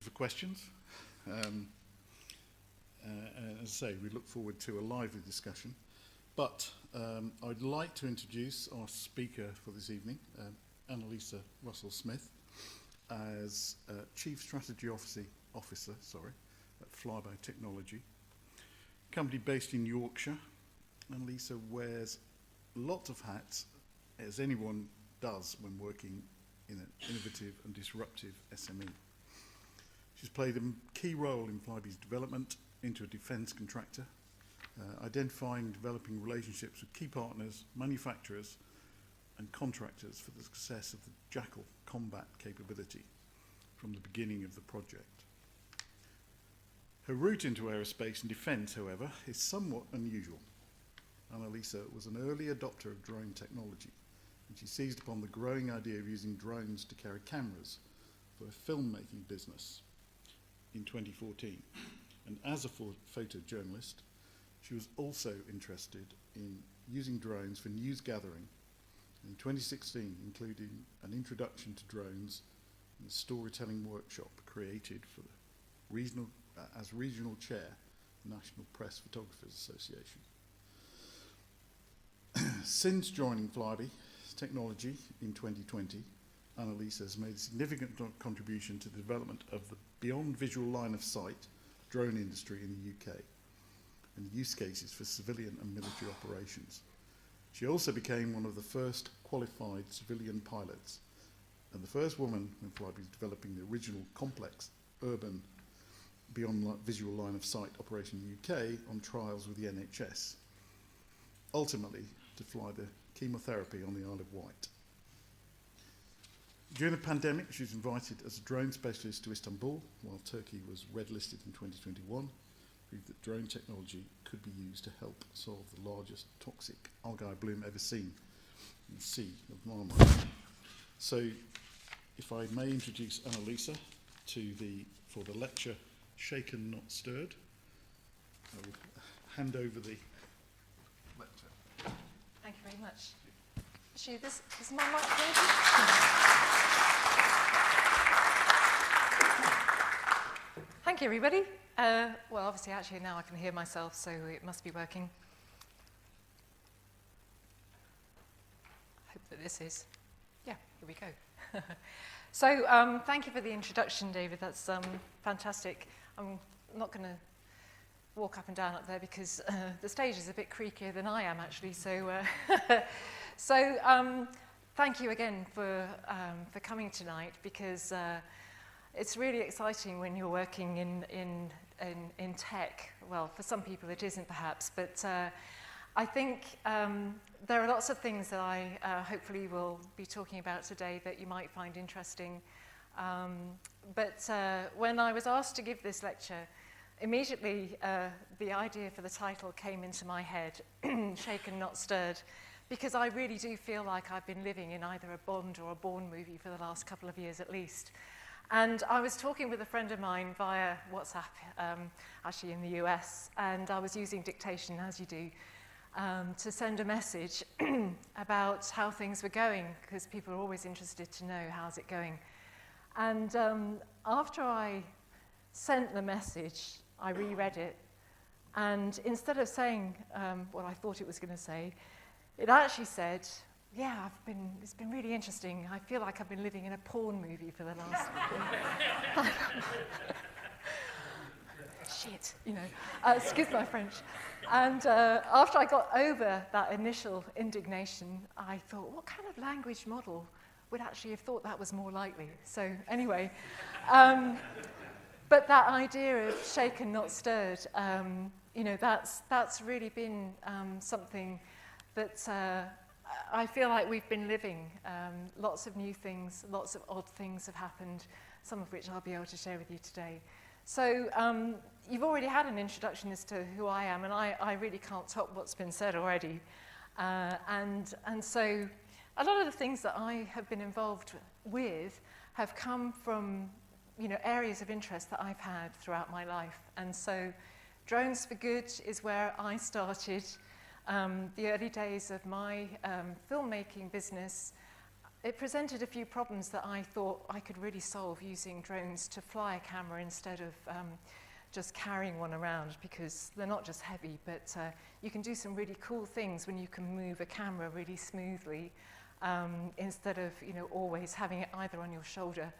For questions. As I say, we look forward to a lively discussion. But I'd like to introduce our speaker for this evening, Annalisa Russell-Smith, as Chief Strategy Officer at FLYBY Technology. Company based in Yorkshire. Annalisa wears lots of hats, as anyone does when working in an innovative and disruptive SME. She's played a key role in FLYBY's development into a defence contractor, identifying and developing relationships with key partners, manufacturers and contractors for the success of the Jackal combat capability from the beginning of the project. Her route into aerospace and defence, however, is somewhat unusual. Annalisa was an early adopter of drone technology, and she seized upon the growing idea of using drones to carry cameras for a filmmaking business in 2014. And as a photojournalist, she was also interested in using drones for news gathering. In 2016, including an introduction to drones and a storytelling workshop created for the as regional chair, the National Press Photographers Association. Since joining FLYBY Technology in 2020, Annalisa has made a significant contribution to the development of the beyond visual line of sight drone industry in the UK and use cases for civilian and military operations. She also became one of the first qualified civilian pilots and the first woman in FLYBY developing the original complex urban beyond visual line of sight operation in the UK on trials with the NHS, ultimately to fly the chemotherapy on the Isle of Wight. During the pandemic, she was invited as a drone specialist to Istanbul, while Turkey was red-listed in 2021, proved that drone technology could be used to help solve the largest toxic algae bloom ever seen in the Sea of Marmara. So, if I may introduce Annalisa for the lecture Shaken Not Stirred, I will hand over the lecture. Thank you very much. This is my mic working? Thank you, everybody. Well, obviously, actually, now I can hear myself, so it must be working. I hope that this is. Yeah, here we go. So, thank you for the introduction, David. That's fantastic. I'm not going to walk up and down up there because the stage is a bit creakier than I am, actually. So, thank you again for coming tonight, because it's really exciting when you're working in tech. Well, for some people it isn't perhaps, but I think there are lots of things that I hopefully will be talking about today that you might find interesting. But when I was asked to give this lecture, immediately the idea for the title came into my head, Shaken Not Stirred, because I really do feel like I've been living in either a Bond or a Bourne movie for the last couple of years at least. And I was talking with a friend of mine via WhatsApp, actually in the US, and I was using dictation, as you do, to send a message about how things were going, because people are always interested to know how's it going. And after I sent the message, I reread it, and instead of saying what I thought it was going to say, it actually said, yeah, it's been really interesting. I feel like I've been living in a porn movie for the last... Shit, you know. Excuse my French. And after I got over that initial indignation, I thought, what kind of language model would actually have thought that was more likely? So anyway, but that idea of shaken, not stirred, you know, that's really been something that I feel like we've been living. Lots of new things, lots of odd things have happened, some of which I'll be able to share with you today. So you've already had an introduction as to who I am, and I really can't top what's been said already. And so a lot of the things that I have been involved with have come from, you know, areas of interest that I've had throughout my life. And so Drones for Good is where I started. The early days of my filmmaking business, it presented a few problems that I thought I could really solve using drones to fly a camera instead of just carrying one around, because they're not just heavy, but you can do some really cool things when you can move a camera really smoothly instead of always having it either on your shoulder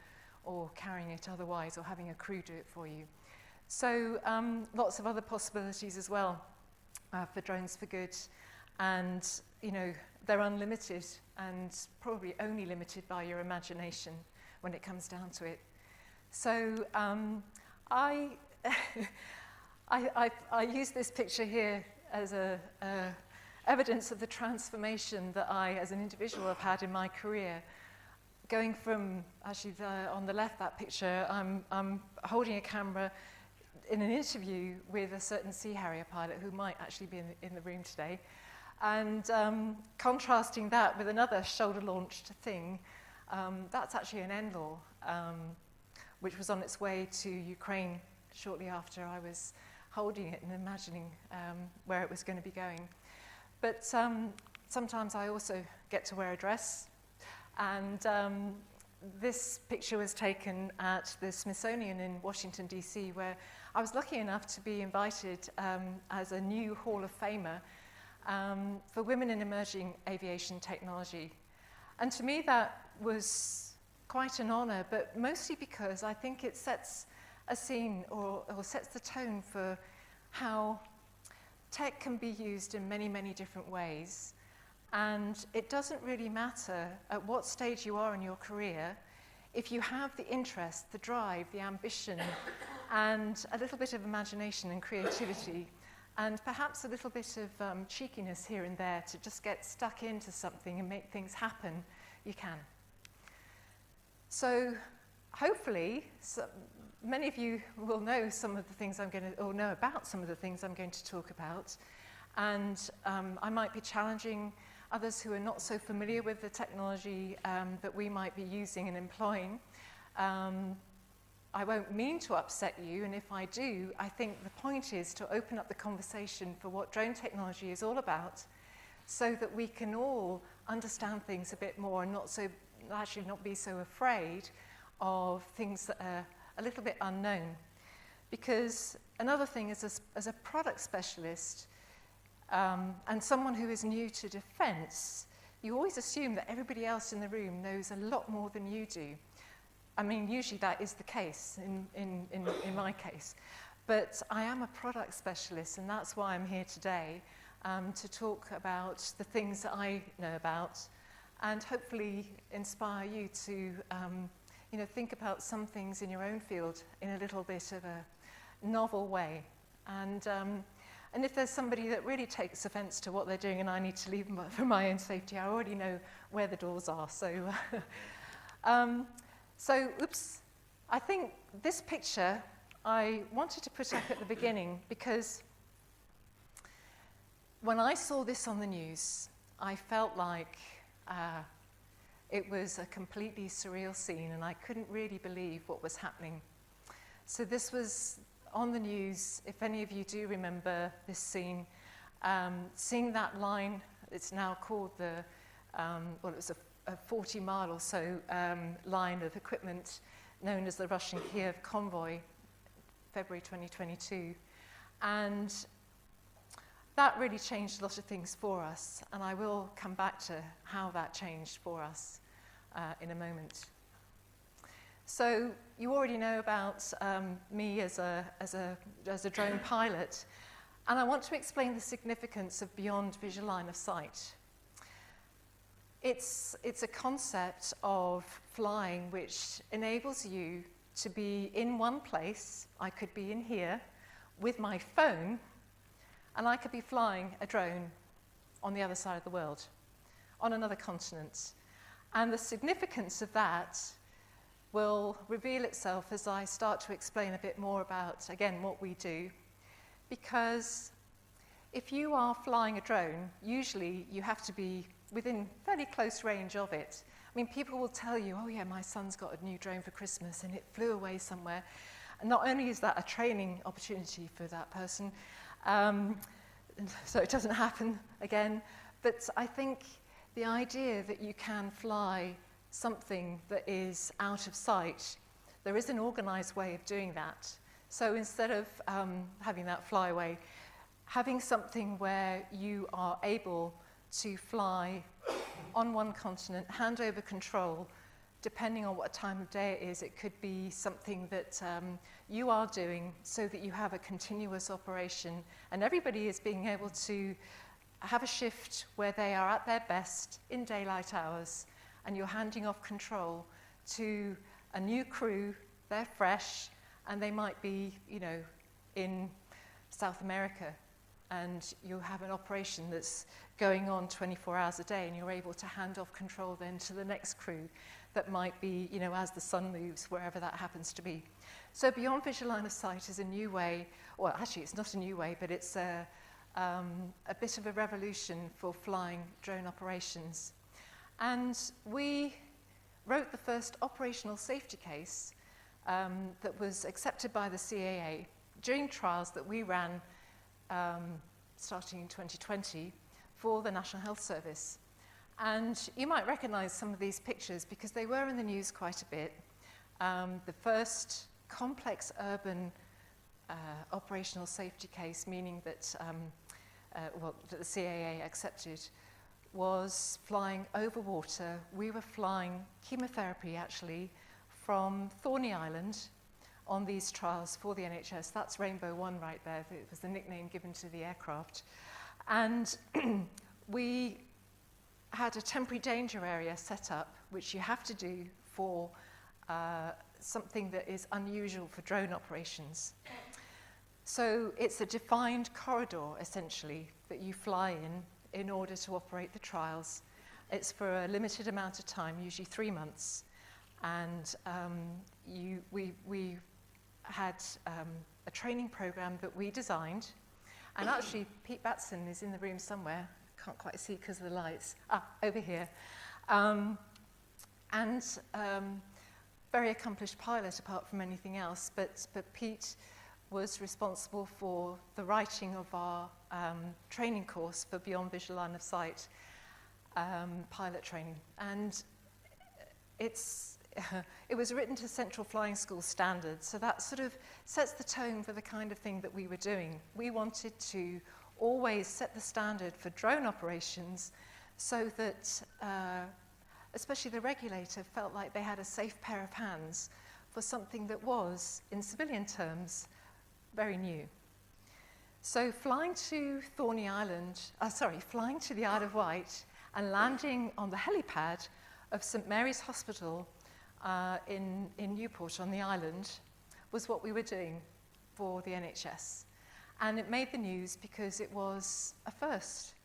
or carrying it otherwise, or having a crew do it for you. So lots of other possibilities as well for drones for good, and they're unlimited and probably only limited by your imagination when it comes down to it. So I use this picture here as evidence of the transformation that I, as an individual, have had in my career. Going from, actually on the left, that picture, I'm holding a camera in an interview with a certain Sea Harrier pilot who might actually be in the room today, and contrasting that with another shoulder-launched thing, that's actually an NLAW, which was on its way to Ukraine shortly after I was holding it and imagining where it was going to be going. But sometimes I also get to wear a dress, and this picture was taken at the Smithsonian in Washington, D.C., where I was lucky enough to be invited as a new Hall of Famer for women in emerging aviation technology. And to me that was quite an honor, but mostly because I think it sets a scene or sets the tone for how tech can be used in many, many different ways. And it doesn't really matter at what stage you are in your career, if you have the interest, the drive, the ambition, and a little bit of imagination and creativity, and perhaps a little bit of cheekiness here and there to just get stuck into something and make things happen, you can. So hopefully, many of you will know some of the things I'm going to, or know about some of the things I'm going to talk about, and I might be challenging others who are not so familiar with the technology that we might be using and employing. I won't mean to upset you, and if I do, I think the point is to open up the conversation for what drone technology is all about, so that we can all understand things a bit more and not be so afraid of things that are a little bit unknown. Because another thing is, as a product specialist, and someone who is new to defense, you always assume that everybody else in the room knows a lot more than you do. I mean, usually that is the case in my case. But I am a product specialist, and that's why I'm here today, to talk about the things that I know about, and hopefully inspire you to think about some things in your own field in a little bit of a novel way. And if there's somebody that really takes offense to what they're doing and I need to leave them for my own safety, I already know where the doors are. So, I think this picture I wanted to put up at the beginning because when I saw this on the news, I felt like it was a completely surreal scene, and I couldn't really believe what was happening. So this was on the news. If any of you do remember this scene, seeing that line, it's now called the, it was a 40-mile or so line of equipment known as the Russian Kiev convoy, February 2022. And that really changed a lot of things for us, and I will come back to how that changed for us in a moment. So you already know about me as a drone pilot, and I want to explain the significance of beyond visual line of sight. It's a concept of flying which enables you to be in one place. I could be in here with my phone, and I could be flying a drone on the other side of the world, on another continent. And the significance of that will reveal itself as I start to explain a bit more about, again, what we do. Because if you are flying a drone, usually you have to be within fairly close range of it. I mean, people will tell you, oh yeah, my son's got a new drone for Christmas and it flew away somewhere. And not only is that a training opportunity for that person, so it doesn't happen again, but I think the idea that you can fly something that is out of sight, there is an organized way of doing that. So instead of having that flyaway, having something where you are able to fly on one continent, hand over control, depending on what time of day it is, it could be something that you are doing so that you have a continuous operation, and everybody is being able to have a shift where they are at their best in daylight hours, and you're handing off control to a new crew. They're fresh, and they might be, you know, in South America, and you have an operation that's going on 24 hours a day, and you're able to hand off control then to the next crew that might be, you know, as the sun moves, wherever that happens to be. So beyond visual line of sight is a new way, well, actually it's not a new way, but it's a bit of a revolution for flying drone operations. And we wrote the first operational safety case that was accepted by the CAA during trials that we ran starting in 2020 for the National Health Service. And you might recognize some of these pictures because they were in the news quite a bit. The first complex urban operational safety case, meaning that, that the CAA accepted, was flying over water. We were flying chemotherapy, actually, from Thorney Island on these trials for the NHS. That's Rainbow One right there. It was the nickname given to the aircraft. And we had a temporary danger area set up, which you have to do for something that is unusual for drone operations. So it's a defined corridor, essentially, that you fly in order to operate the trials. It's for a limited amount of time, usually 3 months. And we had a training program that we designed. And actually, Pete Batson is in the room somewhere. Can't quite see because of the lights. Over here. Very accomplished pilot apart from anything else, but Pete was responsible for the writing of our training course for Beyond Visual Line of Sight pilot training. And it was written to Central Flying School standards, so that sort of sets the tone for the kind of thing that we were doing. We wanted to always set the standard for drone operations so that especially the regulator felt like they had a safe pair of hands for something that was, in civilian terms, very new. So flying to flying to the Isle of Wight and landing on the helipad of St Mary's Hospital in Newport on the island was what we were doing for the NHS. And it made the news because it was a first.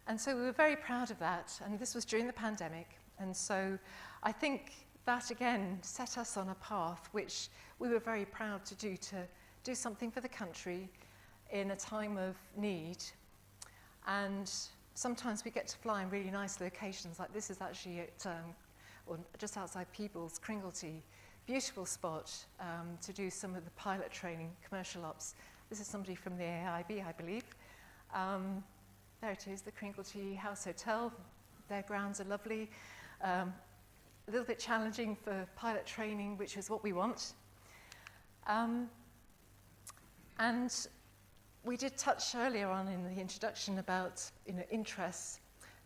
And so we were very proud of that, and this was during the pandemic. And so I think that, again, set us on a path which we were very proud to do something for the country in a time of need. And sometimes we get to fly in really nice locations, like this is actually at, just outside Peebles, Cringleton, beautiful spot to do some of the pilot training, commercial ops. This is somebody from the AIB, I believe. There it is, the Cringleton House Hotel. Their grounds are lovely. A little bit challenging for pilot training, which is what we want. And we did touch earlier on in the introduction about interests.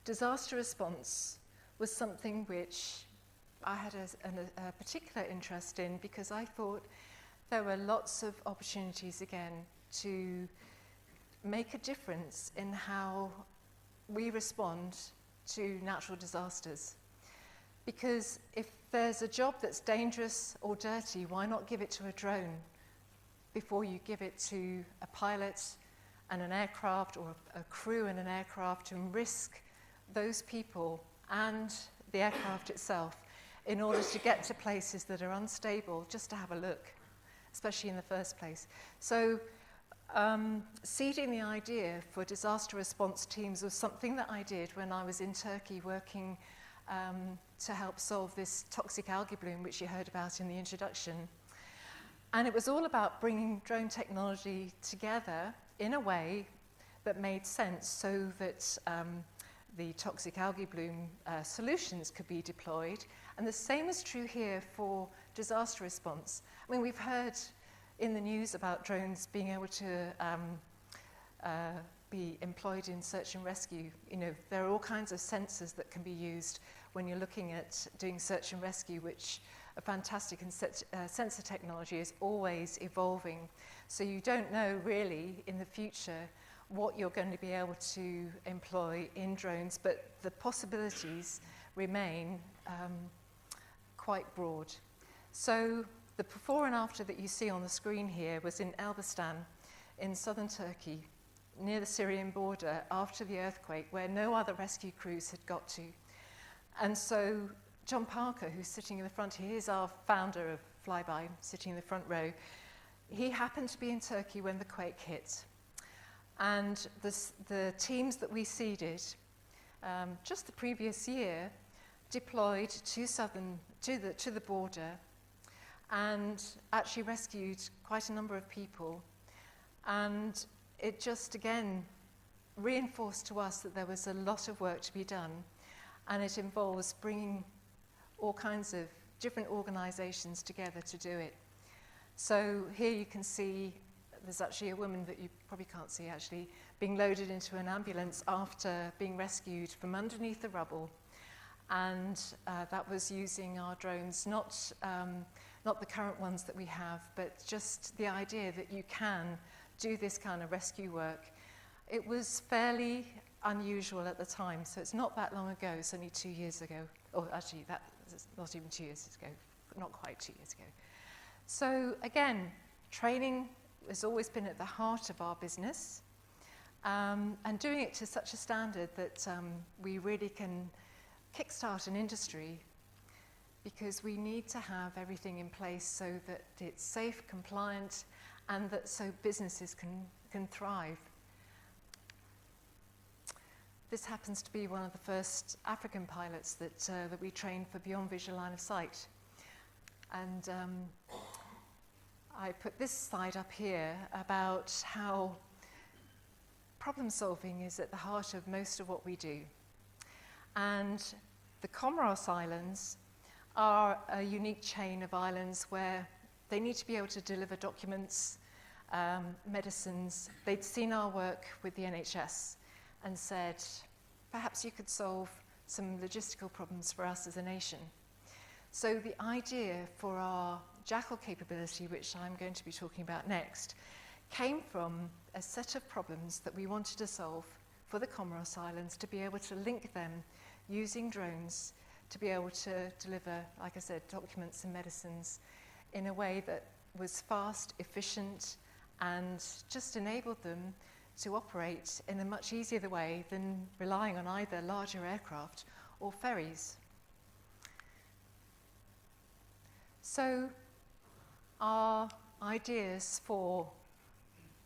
Disaster response was something which I had a particular interest in because I thought there were lots of opportunities, again, to make a difference in how we respond to natural disasters. Because if there's a job that's dangerous or dirty, why not give it to a drone before you give it to a pilot and an aircraft or a crew in an aircraft and risk those people and the aircraft itself in order to get to places that are unstable, just to have a look, especially in the first place. So seeding the idea for disaster response teams was something that I did when I was in Turkey working to help solve this toxic algae bloom, which you heard about in the introduction. And it was all about bringing drone technology together in a way that made sense so that the toxic algae bloom solutions could be deployed. And the same is true here for disaster response. I mean, we've heard in the news about drones being able to be employed in search and rescue. You know, there are all kinds of sensors that can be used when you're looking at doing search and rescue, which a fantastic sensor technology is always evolving. So you don't know really in the future what you're going to be able to employ in drones, but the possibilities remain quite broad. So the before and after that you see on the screen here was in Elbistan in southern Turkey, near the Syrian border after the earthquake, where no other rescue crews had got to. And so John Parker, who's sitting in the front here, is our founder of FLYBY, sitting in the front row. He happened to be in Turkey when the quake hit. And the teams that we seeded just the previous year deployed to the border and actually rescued quite a number of people. And it just, again, reinforced to us that there was a lot of work to be done, and it involves bringing all kinds of different organizations together to do it. So here you can see there's actually a woman that you probably can't see actually being loaded into an ambulance after being rescued from underneath the rubble, and that was using our drones, not the current ones that we have, but just the idea that you can do this kind of rescue work. It was fairly unusual at the time, so it's not that long ago, it's only 2 years ago, or actually that's not even 2 years ago, not quite 2 years ago. So again, training has always been at the heart of our business, and doing it to such a standard that we really can kickstart an industry, because we need to have everything in place so that it's safe, compliant, and that so businesses can thrive. This happens to be one of the first African pilots that we trained for beyond visual line of sight. And I put this slide up here about how problem solving is at the heart of most of what we do. And the Comoros Islands are a unique chain of islands where they need to be able to deliver documents, medicines. They'd seen our work with the NHS and said, perhaps you could solve some logistical problems for us as a nation. So the idea for our Jackal capability, which I'm going to be talking about next, came from a set of problems that we wanted to solve for the Comoros Islands, to be able to link them using drones, to be able to deliver, like I said, documents and medicines in a way that was fast, efficient, and just enabled them to operate in a much easier way than relying on either larger aircraft or ferries. So our ideas for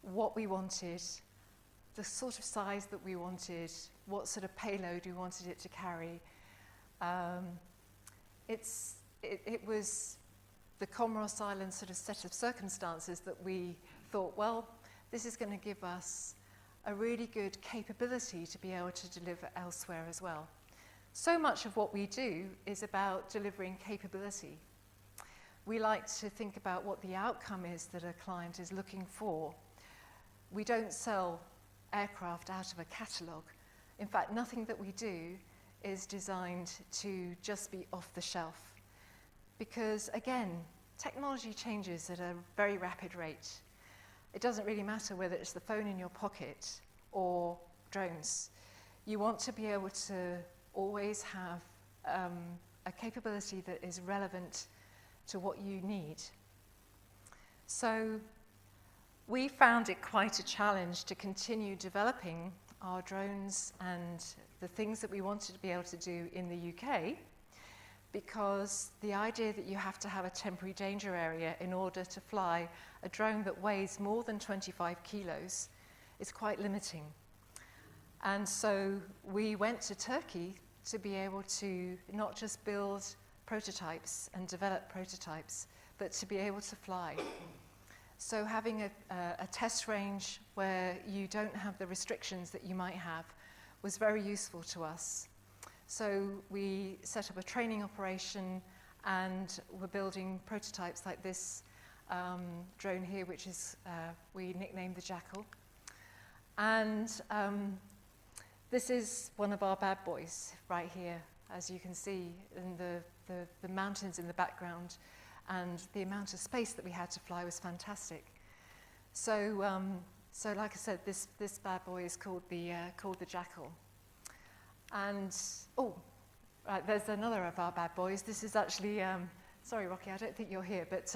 what we wanted, the sort of size that we wanted, what sort of payload we wanted it to carry, it was the Comoros Islands sort of set of circumstances that we thought, well, this is going to give us a really good capability to be able to deliver elsewhere as well. So much of what we do is about delivering capability. We like to think about what the outcome is that a client is looking for. We don't sell aircraft out of a catalogue. In fact, nothing that we do is designed to just be off the shelf. Because again, technology changes at a very rapid rate. It doesn't really matter whether it's the phone in your pocket or drones. You want to be able to always have a capability that is relevant to what you need. So we found it quite a challenge to continue developing our drones and the things that we wanted to be able to do in the UK, because the idea that you have to have a temporary danger area in order to fly a drone that weighs more than 25 kilos is quite limiting. And so we went to Turkey to be able to not just build prototypes and develop prototypes, but to be able to fly. So having a test range where you don't have the restrictions that you might have was very useful to us. So we set up a training operation and we're building prototypes like this drone here, which is, we nicknamed the Jackal. And this is one of our bad boys right here, as you can see in the mountains in the background, and the amount of space that we had to fly was fantastic. So, so like I said, this bad boy is called the Jackal. And, oh, right, there's another of our bad boys. This is actually, sorry Rocky, I don't think you're here, but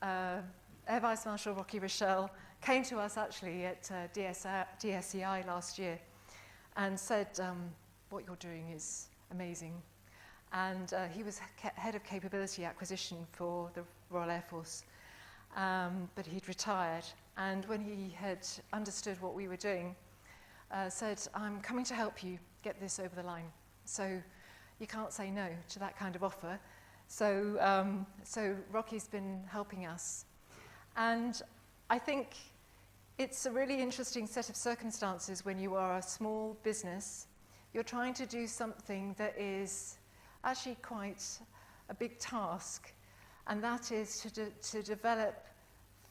Air Vice Marshal Rocky Rochelle came to us actually at DSEI last year and said, what you're doing is amazing. And he was head of capability acquisition for the Royal Air Force, but he'd retired. And when he had understood what we were doing, said, I'm coming to help you get this over the line. So you can't say no to that kind of offer. So, so Rocky's been helping us. And I think it's a really interesting set of circumstances when you are a small business. You're trying to do something that is actually quite a big task, and that is to develop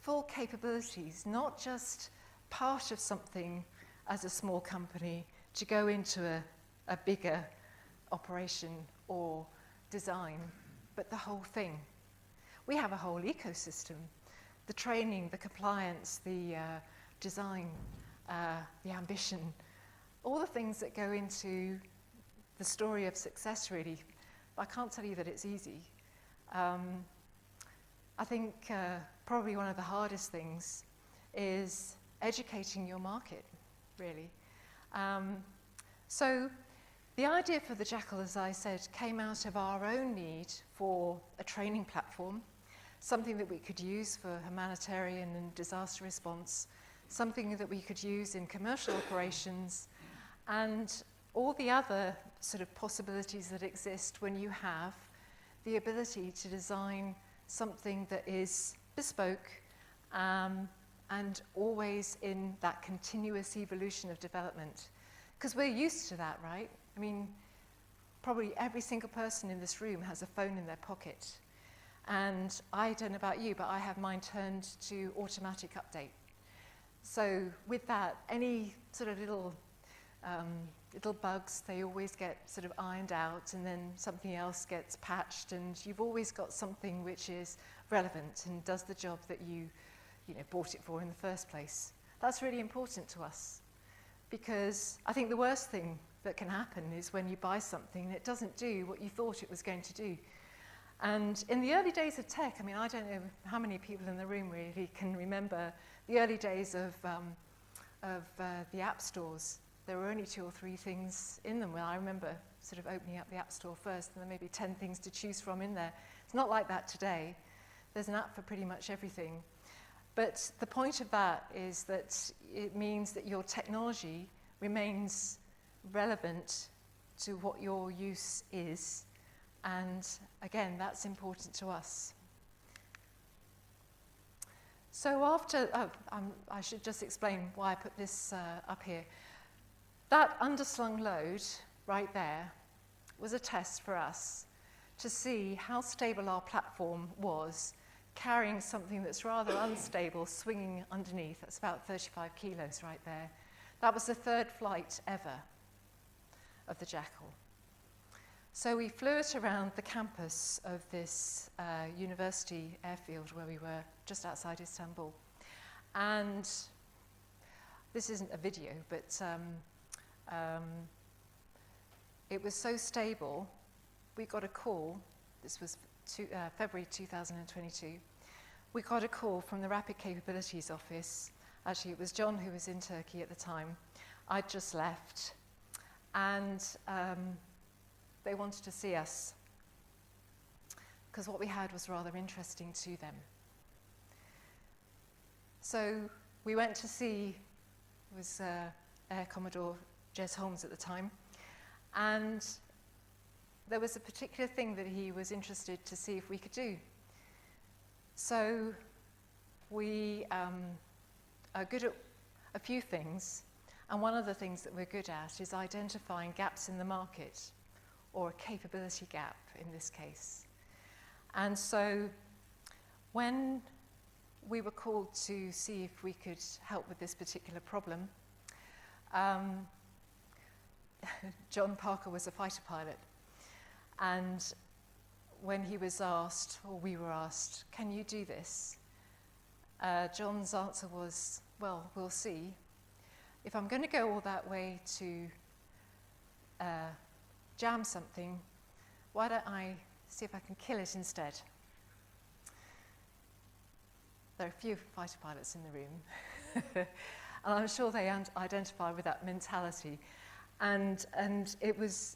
full capabilities, not just part of something as a small company to go into a bigger operation or design, but the whole thing. We have a whole ecosystem, the training, the compliance, the design, the ambition, all the things that go into the story of success, really. I can't tell you that it's easy. I think probably one of the hardest things is educating your market, really. So the idea for the Jackal, as I said, came out of our own need for a training platform, something that we could use for humanitarian and disaster response, something that we could use in commercial operations, and all the other sort of possibilities that exist when you have the ability to design something that is bespoke and always in that continuous evolution of development. Because we're used to that, right? I mean, probably every single person in this room has a phone in their pocket. And I don't know about you, but I have mine turned to automatic update. So with that, any sort of little bugs, they always get sort of ironed out, and then something else gets patched, and you've always got something which is relevant and does the job that you bought it for in the first place. That's really important to us, because I think the worst thing that can happen is when you buy something that doesn't do what you thought it was going to do. And in the early days of tech, I mean, I don't know how many people in the room really can remember the early days of the app stores. There were only 2 or 3 things in them. Well, I remember sort of opening up the App Store first, and there may be 10 things to choose from in there. It's not like that today. There's an app for pretty much everything. But the point of that is that it means that your technology remains relevant to what your use is. And again, that's important to us. So after, I should just explain why I put this up here. That underslung load right there was a test for us to see how stable our platform was, carrying something that's rather unstable, swinging underneath. That's about 35 kilos right there. That was the 3rd flight ever of the Jackal. So we flew it around the campus of this university airfield where we were just outside Istanbul. And this isn't a video, but it was so stable, we got a call. This was February 2022. We got a call from the Rapid Capabilities Office. Actually, it was John who was in Turkey at the time. I'd just left. And they wanted to see us because what we had was rather interesting to them. So we went to see, it was Air Commodore Jez Holmes at the time, and there was a particular thing that he was interested to see if we could do. So we are good at a few things. And one of the things that we're good at is identifying gaps in the market, or a capability gap in this case. And so when we were called to see if we could help with this particular problem, John Parker was a fighter pilot. And when he was asked, or we were asked, can you do this? John's answer was, well, we'll see. If I'm going to go all that way to jam something, why don't I see if I can kill it instead? There are a few fighter pilots in the room, and I'm sure they identify with that mentality. And it was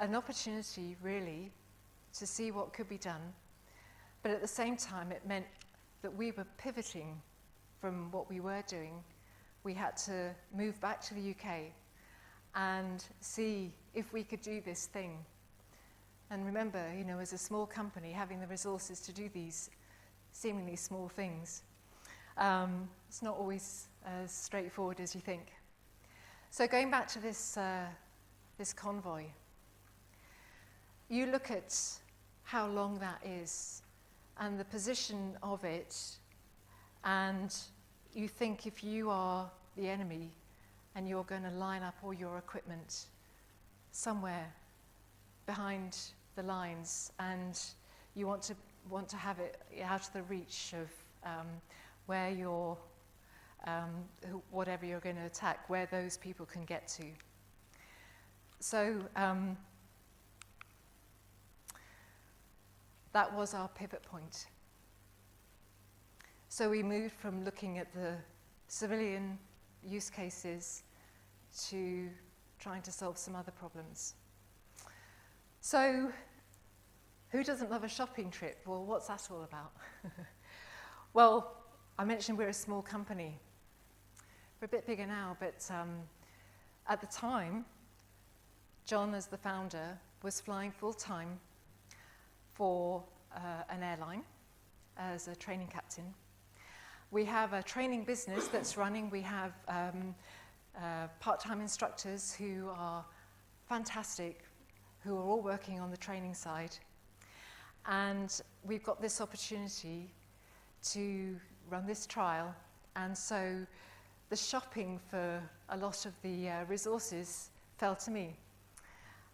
an opportunity, really, to see what could be done. But at the same time, it meant that we were pivoting from what we were doing. We had to move back to the UK and see if we could do this thing. And remember, you know, as a small company, having the resources to do these seemingly small things, it's not always as straightforward as you think. So going back to this, this convoy, you look at how long that is and the position of it, and you think if you are the enemy and you're going to line up all your equipment somewhere behind the lines, and you want to have it out of the reach of where you're, whatever you're going to attack, where those people can get to. So that was our pivot point. So we moved from looking at the civilian use cases to trying to solve some other problems. So who doesn't love a shopping trip? Well, what's that all about? Well, I mentioned we're a small company. We're a bit bigger now, but at the time, John, as the founder, was flying full-time for an airline as a training captain. We have a training business that's running. We have part-time instructors who are fantastic, who are all working on the training side. And we've got this opportunity to run this trial. And so the shopping for a lot of the resources fell to me.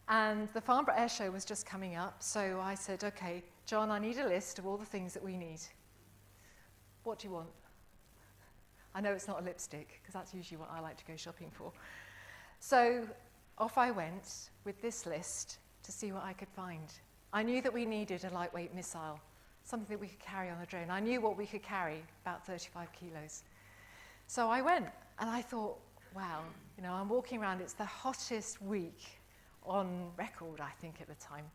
And the Farnborough Air Show was just coming up, so I said, okay, John, I need a list of all the things that we need. What do you want? I know it's not a lipstick, because that's usually what I like to go shopping for. So off I went with this list to see what I could find. I knew that we needed a lightweight missile, something that we could carry on a drone. I knew what we could carry, about 35 kilos. So I went, and I thought, wow, you know, I'm walking around, it's the hottest week on record, I think, at the time.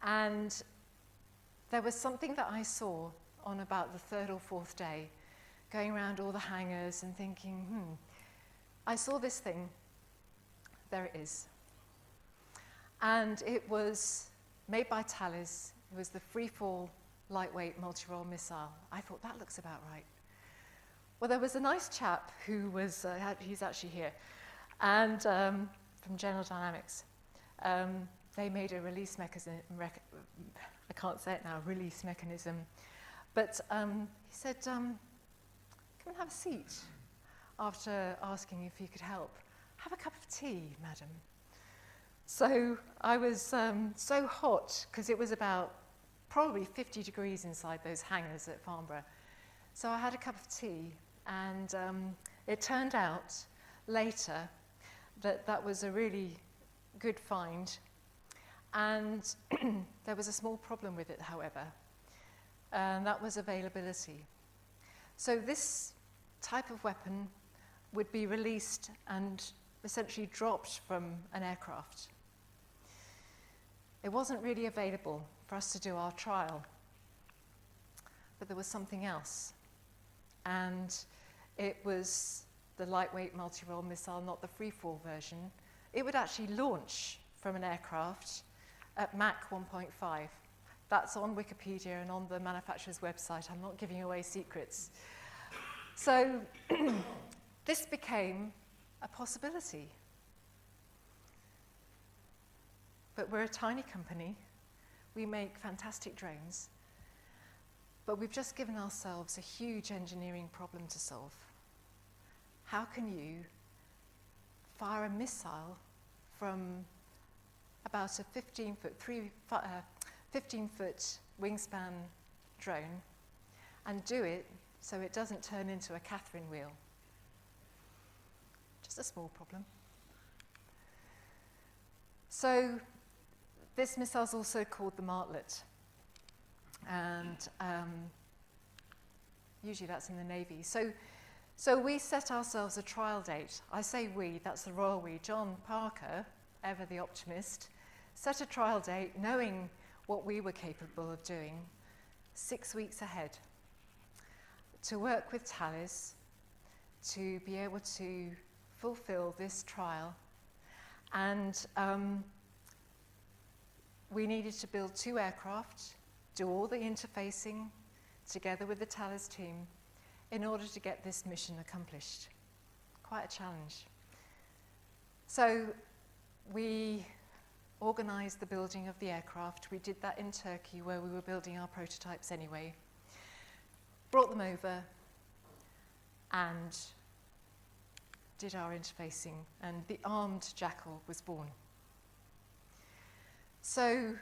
And there was something that I saw on about the third or fourth day, going around all the hangars and thinking, I saw this thing, there it is. And it was made by Thales. It was the freefall lightweight multirole missile. I thought, that looks about right. Well, there was a nice chap who was, he's actually here, and from General Dynamics. They made a release mechanism, I can't say it now, release mechanism. But he said, come and have a seat. After asking if he could help, have a cup of tea, madam. So I was so hot, because it was about probably 50 degrees inside those hangars at Farnborough. So I had a cup of tea, and it turned out later that that was a really good find. And there was a small problem with it, however, and that was availability. So this type of weapon would be released and essentially dropped from an aircraft. It wasn't really available for us to do our trial, but there was something else. And it was the lightweight multirole missile, not the freefall version. It would actually launch from an aircraft at Mach 1.5. That's on Wikipedia and on the manufacturer's website. I'm not giving away secrets. So this became a possibility. But we're a tiny company. We make fantastic drones. But we've just given ourselves a huge engineering problem to solve. How can you fire a missile from about a 15-foot wingspan drone and do it so it doesn't turn into a Catherine wheel? Just a small problem. So this missile is also called the Martlet, and usually that's in the Navy. So we set ourselves a trial date. I say we, that's the royal we. John Parker, ever the optimist, set a trial date knowing what we were capable of doing 6 weeks ahead to work with Thales to be able to fulfill this trial. And we needed to build 2 aircraft, do all the interfacing together with the Thales team in order to get this mission accomplished. Quite a challenge. So we organised the building of the aircraft. We did that in Turkey, where we were building our prototypes anyway. Brought them over and did our interfacing, and the armed Jackal was born. So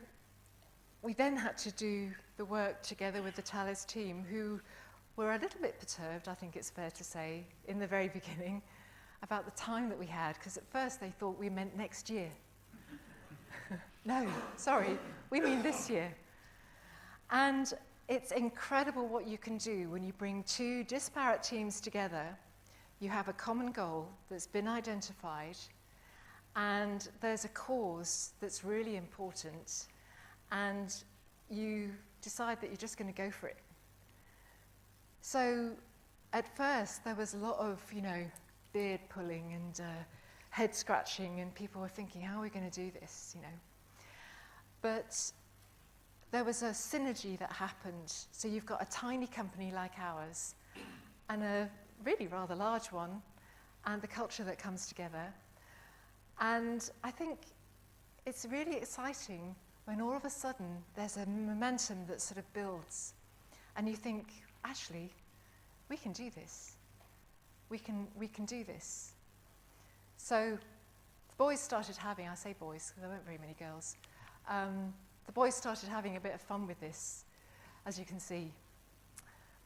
we then had to do the work together with the Thales team, who were a little bit perturbed, I think it's fair to say, in the very beginning, about the time that we had, because at first they thought we meant next year. No, sorry, we mean this year. And it's incredible what you can do when you bring 2 disparate teams together. You have a common goal that's been identified, and there's a cause that's really important, and you decide that you're just going to go for it. So at first there was a lot of, beard pulling and head scratching, and people were thinking, how are we going to do this, But there was a synergy that happened. So you've got a tiny company like ours and a really rather large one, and the culture that comes together. And I think it's really exciting when all of a sudden there's a momentum that sort of builds, and you think, actually, we can do this. We can do this. So the boys started having, I say boys, because there weren't very many girls, the boys started having a bit of fun with this, as you can see.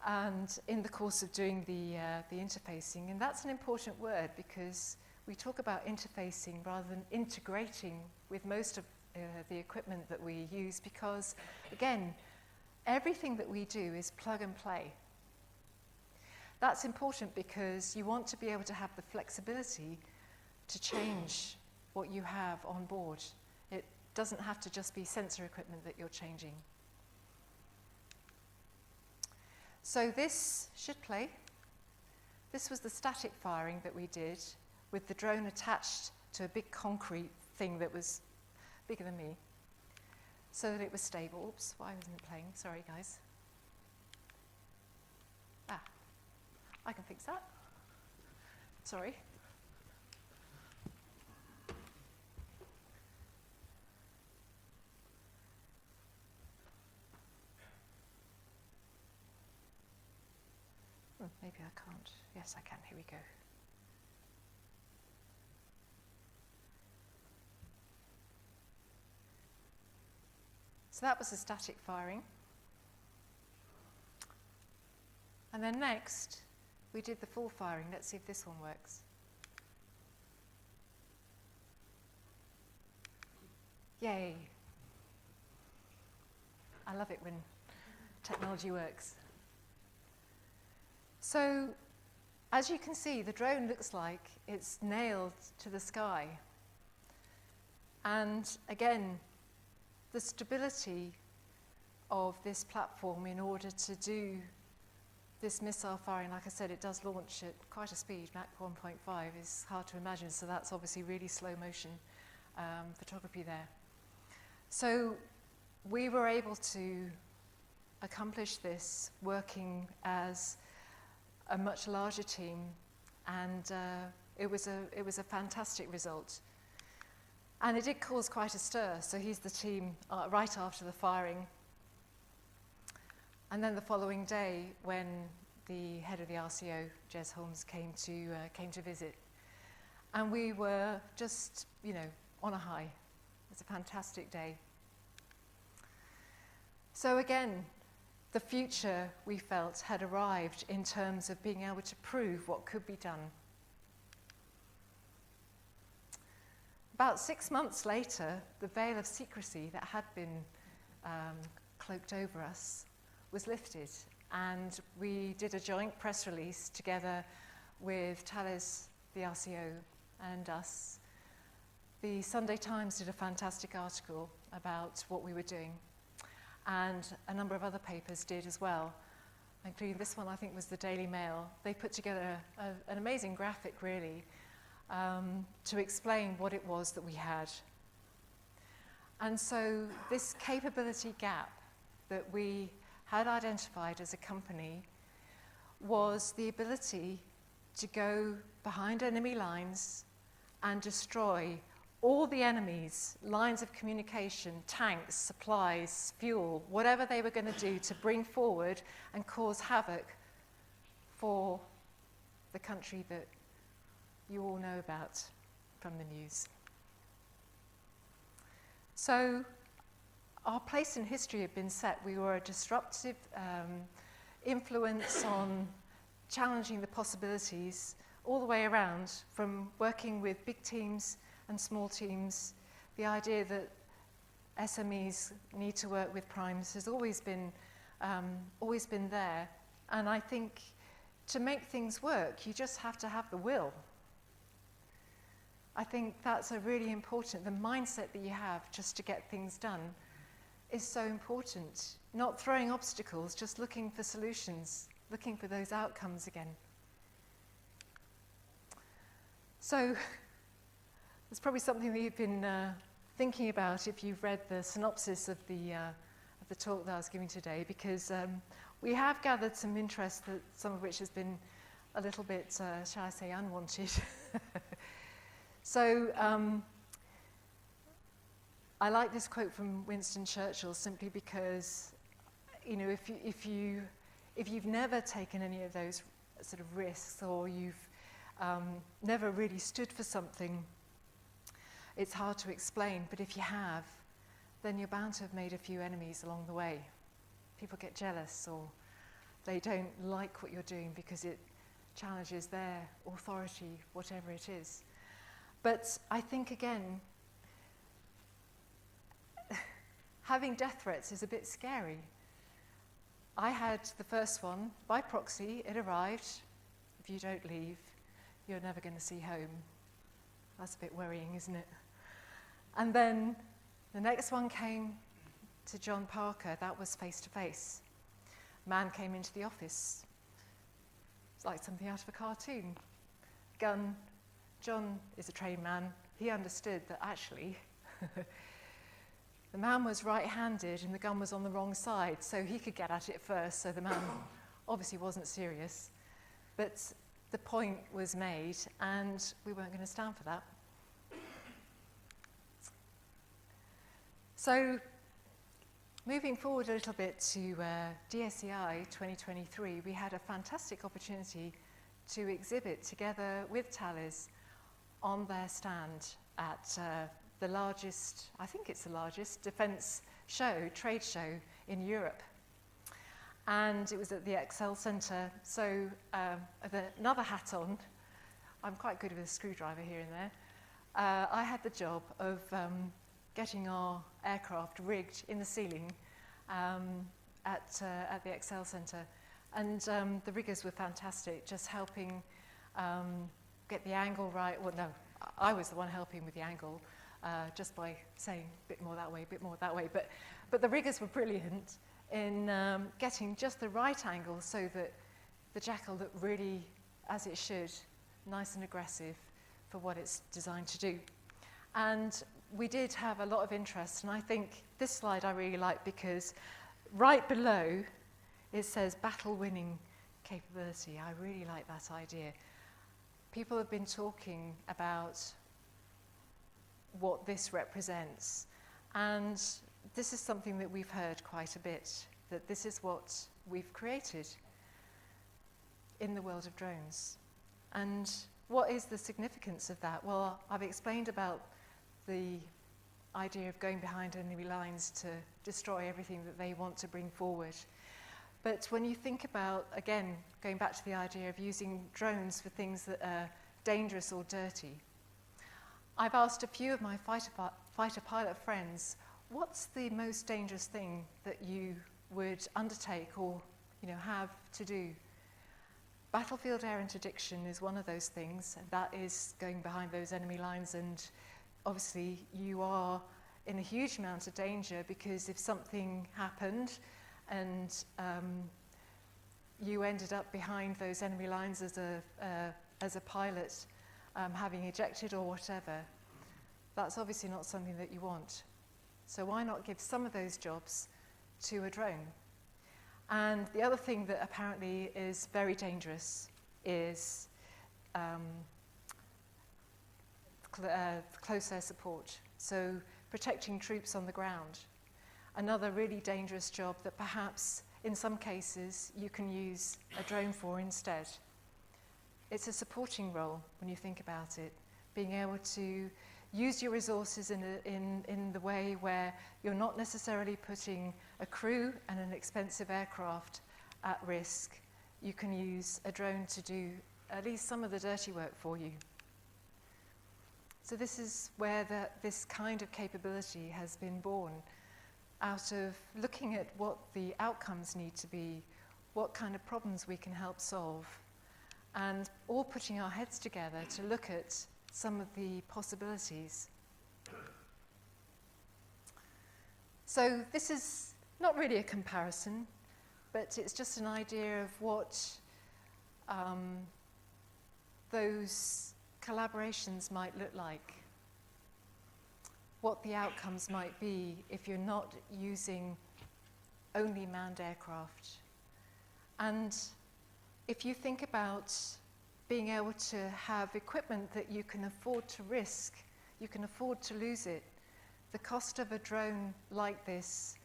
And in the course of doing the interfacing, and that's an important word because we talk about interfacing rather than integrating with most of the equipment that we use, because, again, everything that we do is plug and play. That's important because you want to be able to have the flexibility to change what you have on board. It doesn't have to just be sensor equipment that you're changing. So this should play. This was the static firing that we did with the drone attached to a big concrete thing that was bigger than me, so that it was stable. Oops, why wasn't it playing? Sorry, guys. I can fix that. Sorry. Maybe I can't. Yes, I can. Here we go. So that was the static firing. And then next, we did the full firing. Let's see if this one works. Yay. I love it when technology works. So, as you can see, the drone looks like it's nailed to the sky. And again, the stability of this platform in order to do this missile firing, like I said, it does launch at quite a speed. Mach 1.5 is hard to imagine, so that's obviously really slow motion photography there. So we were able to accomplish this working as a much larger team and It was a fantastic result. And it did cause quite a stir, so he's the team right after the firing. And then the following day, when the head of the RCO, Jez Holmes, came to visit, and we were just, on a high. It was a fantastic day. So again, the future, we felt, had arrived in terms of being able to prove what could be done. About 6 months later, the veil of secrecy that had been cloaked over us was lifted, and we did a joint press release together with Thales, the RCO, and us. The Sunday Times did a fantastic article about what we were doing, and a number of other papers did as well, including this one, I think, was the Daily Mail. They put together an amazing graphic, really, to explain what it was that we had. And so this capability gap that we had identified as a company was the ability to go behind enemy lines and destroy all the enemy's lines of communication, tanks, supplies, fuel, whatever they were going to do to bring forward and cause havoc for the country that you all know about from the news. So our place in history had been set. We were a disruptive influence on challenging the possibilities all the way around, from working with big teams and small teams. The idea that SMEs need to work with primes has always been there. And I think to make things work, you just have to have the will. I think that's a really important, the mindset that you have just to get things done is so important. Not throwing obstacles, just looking for solutions, looking for those outcomes again. So there's probably something that you've been thinking about if you've read the synopsis of the talk that I was giving today, because we have gathered some interest, that some of which has been a little bit, shall I say, unwanted. So I like this quote from Winston Churchill simply because, if you've never taken any of those sort of risks, or you've never really stood for something, it's hard to explain. But if you have, then you're bound to have made a few enemies along the way. People get jealous, or they don't like what you're doing because it challenges their authority, whatever it is. But I think, again, having death threats is a bit scary. I had the first one by proxy. It arrived. If you don't leave, you're never going to see home. That's a bit worrying, isn't it? And then the next one came to John Parker. That was face-to-face. Man came into the office. It's like something out of a cartoon. Gun. John is a trained man. He understood that actually the man was right-handed and the gun was on the wrong side, so he could get at it first, so the man obviously wasn't serious. But the point was made, and we weren't going to stand for that. So moving forward a little bit to DSEI 2023, we had a fantastic opportunity to exhibit together with Thales on their stand at the largest, I think it's the largest, defence show, trade show in Europe. And it was at the Excel Centre. So with another hat on, I'm quite good with a screwdriver here and there, I had the job of getting our aircraft rigged in the ceiling at the Excel Centre. And the riggers were fantastic, just helping get the angle right. Well, no, I was the one helping with the angle, just by saying a bit more that way, a bit more that way. But the riggers were brilliant in getting just the right angle so that the Jackal looked really, as it should, nice and aggressive for what it's designed to do. And we did have a lot of interest, and I think this slide I really like because right below it says battle-winning capability. I really like that idea. people have been talking about what this represents. And this is something that we've heard quite a bit, that this is what we've created in the world of drones. And what is the significance of that? Well, I've explained about the idea of going behind enemy lines to destroy everything that they want to bring forward. But when you think about, again, going back to the idea of using drones for things that are dangerous or dirty, I've asked a few of my fighter pilot friends, what's the most dangerous thing that you would undertake or have to do? Battlefield Air Interdictor is one of those things, and that is going behind those enemy lines, and obviously you are in a huge amount of danger, because if something happened and you ended up behind those enemy lines as a pilot, having ejected or whatever, that's obviously not something that you want. So why not give some of those jobs to a drone? And the other thing that apparently is very dangerous is close air support, so protecting troops on the ground. Another really dangerous job that perhaps in some cases you can use a drone for instead. It's a supporting role when you think about it, being able to use your resources in the way where you're not necessarily putting a crew and an expensive aircraft at risk. You can use a drone to do at least some of the dirty work for you. So this is where this kind of capability has been born, out of looking at what the outcomes need to be, what kind of problems we can help solve, and all putting our heads together to look at some of the possibilities. So this is not really a comparison, but it's just an idea of what those collaborations might look like, what the outcomes might be if you're not using only manned aircraft. And if you think about being able to have equipment that you can afford to risk, you can afford to lose it, the cost of a drone like this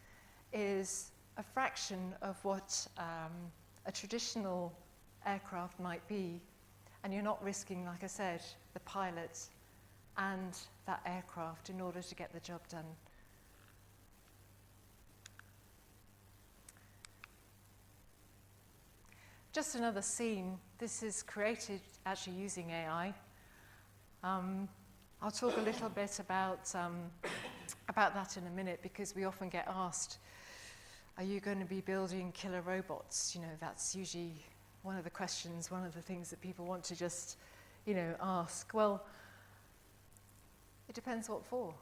is a fraction of what a traditional aircraft might be, and you're not risking, like I said, the pilot and that aircraft in order to get the job done. Just another scene. This is created actually using AI. I'll talk a little bit about that in a minute, because we often get asked, are you going to be building killer robots? That's usually one of the questions, one of the things that people want to just, ask. Well, it depends what for.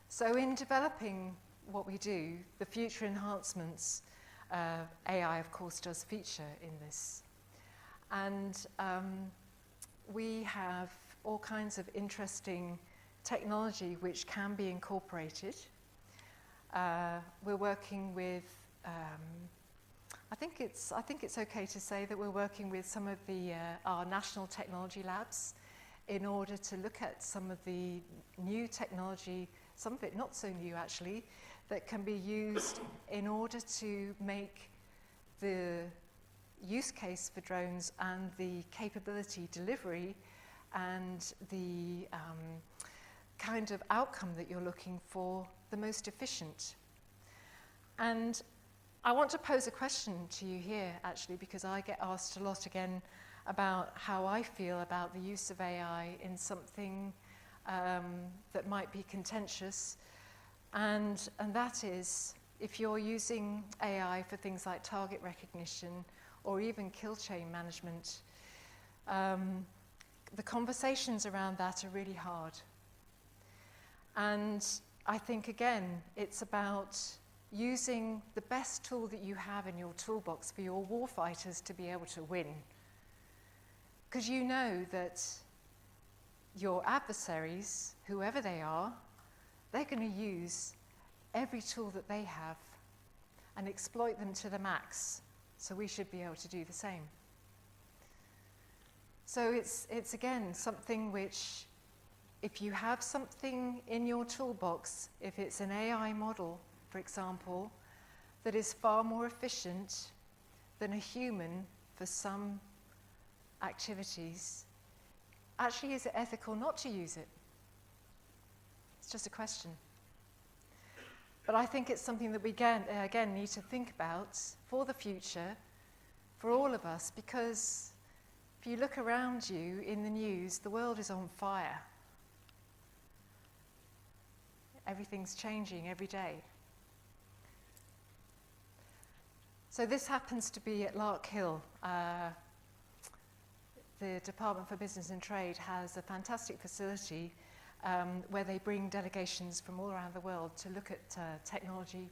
So in developing what we do, the future enhancements, AI, of course, does feature in this. And we have all kinds of interesting technology which can be incorporated. We're working with, I think it's okay to say that we're working with some of our national technology labs in order to look at some of the new technology, some of it not so new actually, that can be used in order to make the use case for drones and the capability delivery and the kind of outcome that you're looking for the most efficient. And I want to pose a question to you here, actually, because I get asked a lot again about how I feel about the use of AI in something that might be contentious. And that is, if you're using AI for things like target recognition or even kill chain management, the conversations around that are really hard. And I think, again, it's about using the best tool that you have in your toolbox for your warfighters to be able to win. Because you know that your adversaries, whoever they are, they're going to use every tool that they have and exploit them to the max. So we should be able to do the same. So it's again something which, if you have something in your toolbox, if it's an AI model, for example, that is far more efficient than a human for some activities, actually, is it ethical not to use it? It's just a question. But I think it's something that we again need to think about for the future, for all of us, because if you look around you in the news, the world is on fire. Everything's changing every day. So this happens to be at Lark Hill. The Department for Business and Trade has a fantastic facility where they bring delegations from all around the world to look at technology.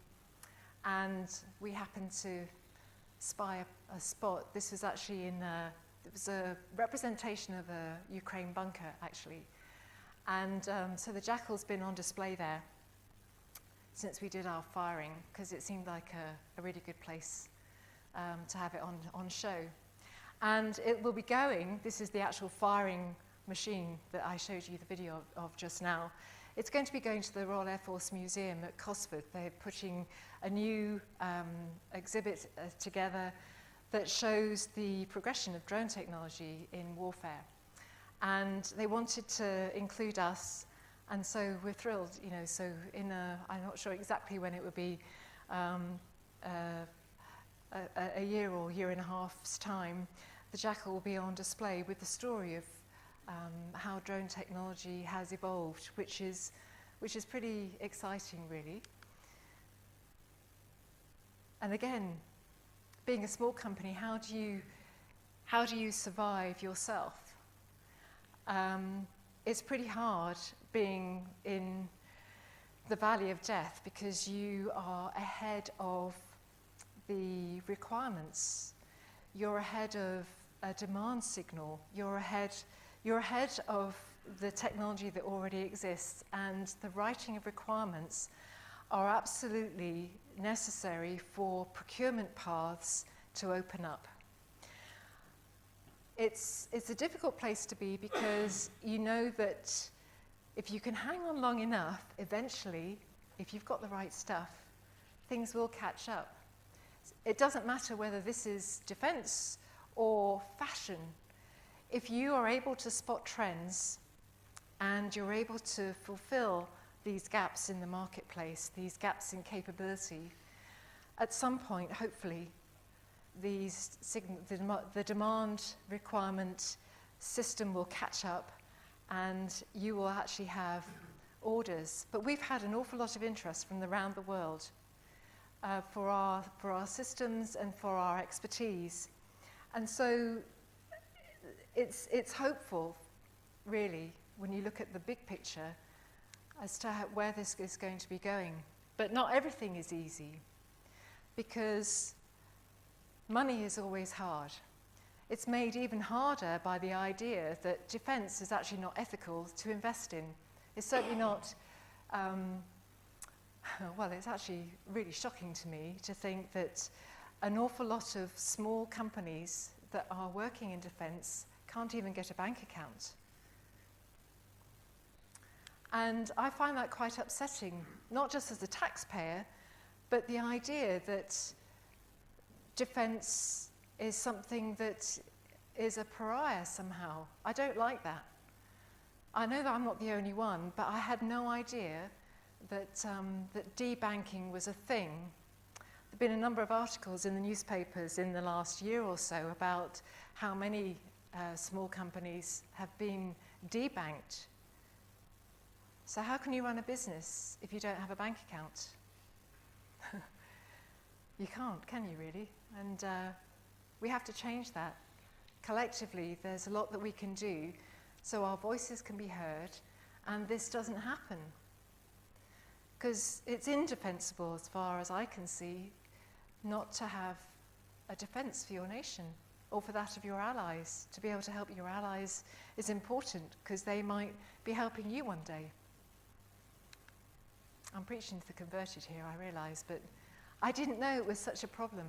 And we happened to spy a spot. This was actually it was a representation of a Ukraine bunker, actually. And so the Jackal's been on display there since we did our firing, because it seemed like a really good place to have it on show. And it will be going, this is the actual firing machine that I showed you the video of just now. It's going to be going to the Royal Air Force Museum at Cosford. They're putting a new exhibit together that shows the progression of drone technology in warfare. And they wanted to include us, and so we're thrilled, you know, so I'm not sure exactly when it would be, a year or year and a half's time, the Jackal will be on display with the story of how drone technology has evolved, which is pretty exciting, really. And again, being a small company, how do you survive yourself? It's pretty hard being in the valley of death because you are ahead of the requirements. You're ahead of a demand signal. You're ahead of the technology that already exists, and the writing of requirements are absolutely necessary for procurement paths to open up. It's a difficult place to be because you know that if you can hang on long enough, eventually, if you've got the right stuff, things will catch up. It doesn't matter whether this is defense or fashion. If you are able to spot trends and you're able to fulfill these gaps in the marketplace, these gaps in capability, at some point, hopefully, the demand requirement system will catch up and you will actually have orders. But we've had an awful lot of interest from around the world for our systems and for our expertise. And so it's hopeful, really, when you look at the big picture as to where this is going to be going. But not everything is easy, because money is always hard. It's made even harder by the idea that defense is actually not ethical to invest in. It's certainly not, well, it's actually really shocking to me to think that an awful lot of small companies that are working in defense can't even get a bank account. And I find that quite upsetting, not just as a taxpayer, but the idea that defense is something that is a pariah somehow. I don't like that. I know that I'm not the only one, but I had no idea that that debanking was a thing. There have been a number of articles in the newspapers in the last year or so about how many small companies have been debanked. So how can you run a business if you don't have a bank account? You can't, can you really? And we have to change that. Collectively, there's a lot that we can do so our voices can be heard and this doesn't happen. Because it's indefensible, as far as I can see, not to have a defense for your nation or for that of your allies. To be able to help your allies is important because they might be helping you one day. I'm preaching to the converted here, I realise, but I didn't know it was such a problem.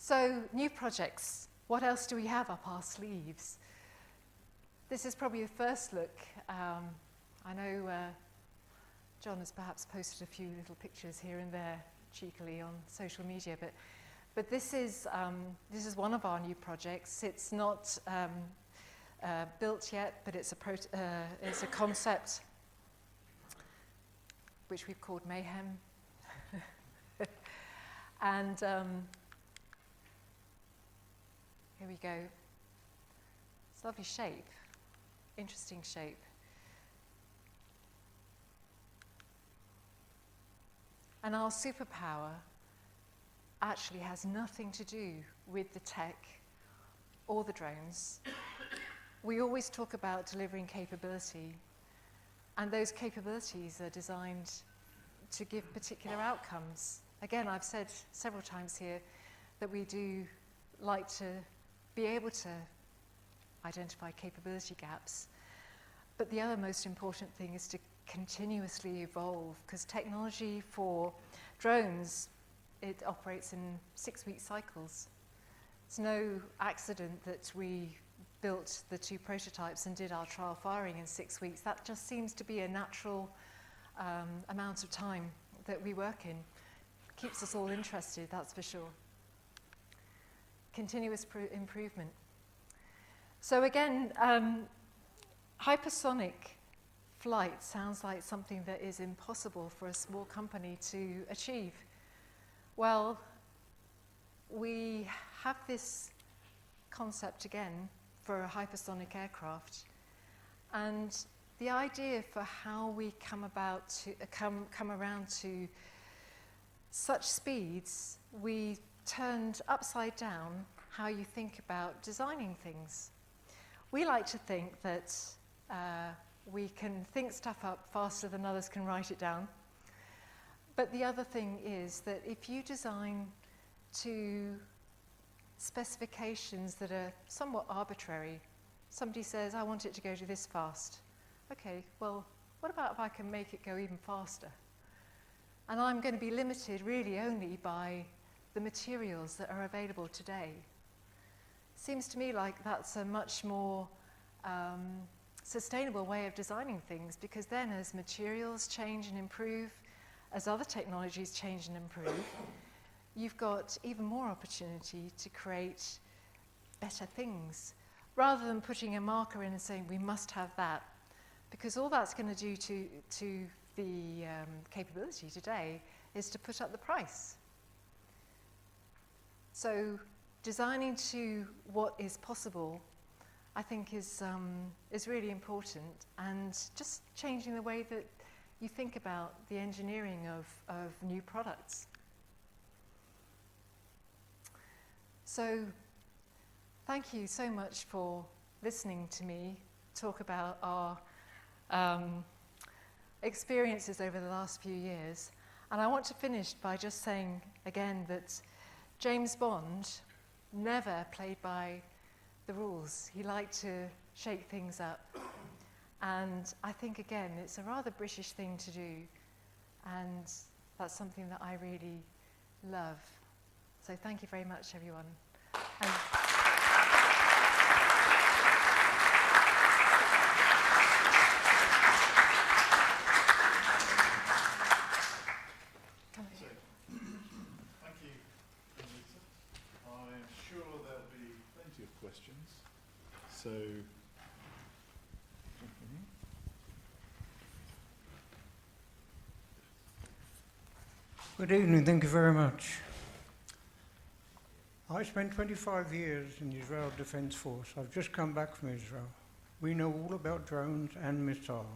So, new projects. What else do we have up our sleeves? This is probably the first look. I know John has perhaps posted a few little pictures here and there cheekily on social media, but this is one of our new projects. It's not built yet, but it's a concept which we've called Mayhem. And here we go. It's a lovely shape, interesting shape. And our superpower actually has nothing to do with the tech or the drones. We always talk about delivering capability, and those capabilities are designed to give particular outcomes. Again, I've said several times here that we do like to be able to identify capability gaps, but the other most important thing is to continuously evolve, because technology for drones, it operates in 6-week cycles. It's no accident that we built the 2 prototypes and did our trial firing in 6 weeks. That just seems to be a natural amount of time that we work in. Keeps us all interested, that's for sure. Continuous improvement. So again, hypersonic flight sounds like something that is impossible for a small company to achieve. Well, we have this concept again for a hypersonic aircraft, and the idea for how we come around to such speeds, we turned upside down how you think about designing things. We like to think that we can think stuff up faster than others can write it down. But the other thing is that if you design to specifications that are somewhat arbitrary, somebody says, I want it to go to this fast. Okay, well, what about if I can make it go even faster? And I'm going to be limited really only by the materials that are available today. Seems to me like that's a much more sustainable way of designing things, because then as materials change and improve, as other technologies change and improve, you've got even more opportunity to create better things, rather than putting a marker in and saying we must have that, because all that's going to do to the capability today is to put up the price. So designing to what is possible, I think, is really important, and just changing the way that you think about the engineering of new products. So thank you so much for listening to me talk about our experiences over the last few years. And I want to finish by just saying again that James Bond never played by the rules. He liked to shake things up. And I think, again, it's a rather British thing to do. And that's something that I really love. So thank you very much, everyone. And thank you, Annalisa. I'm sure there'll be plenty of questions. So, good evening, thank you very much. I spent 25 years in the Israel Defence Force. I've just come back from Israel. We know all about drones and missiles.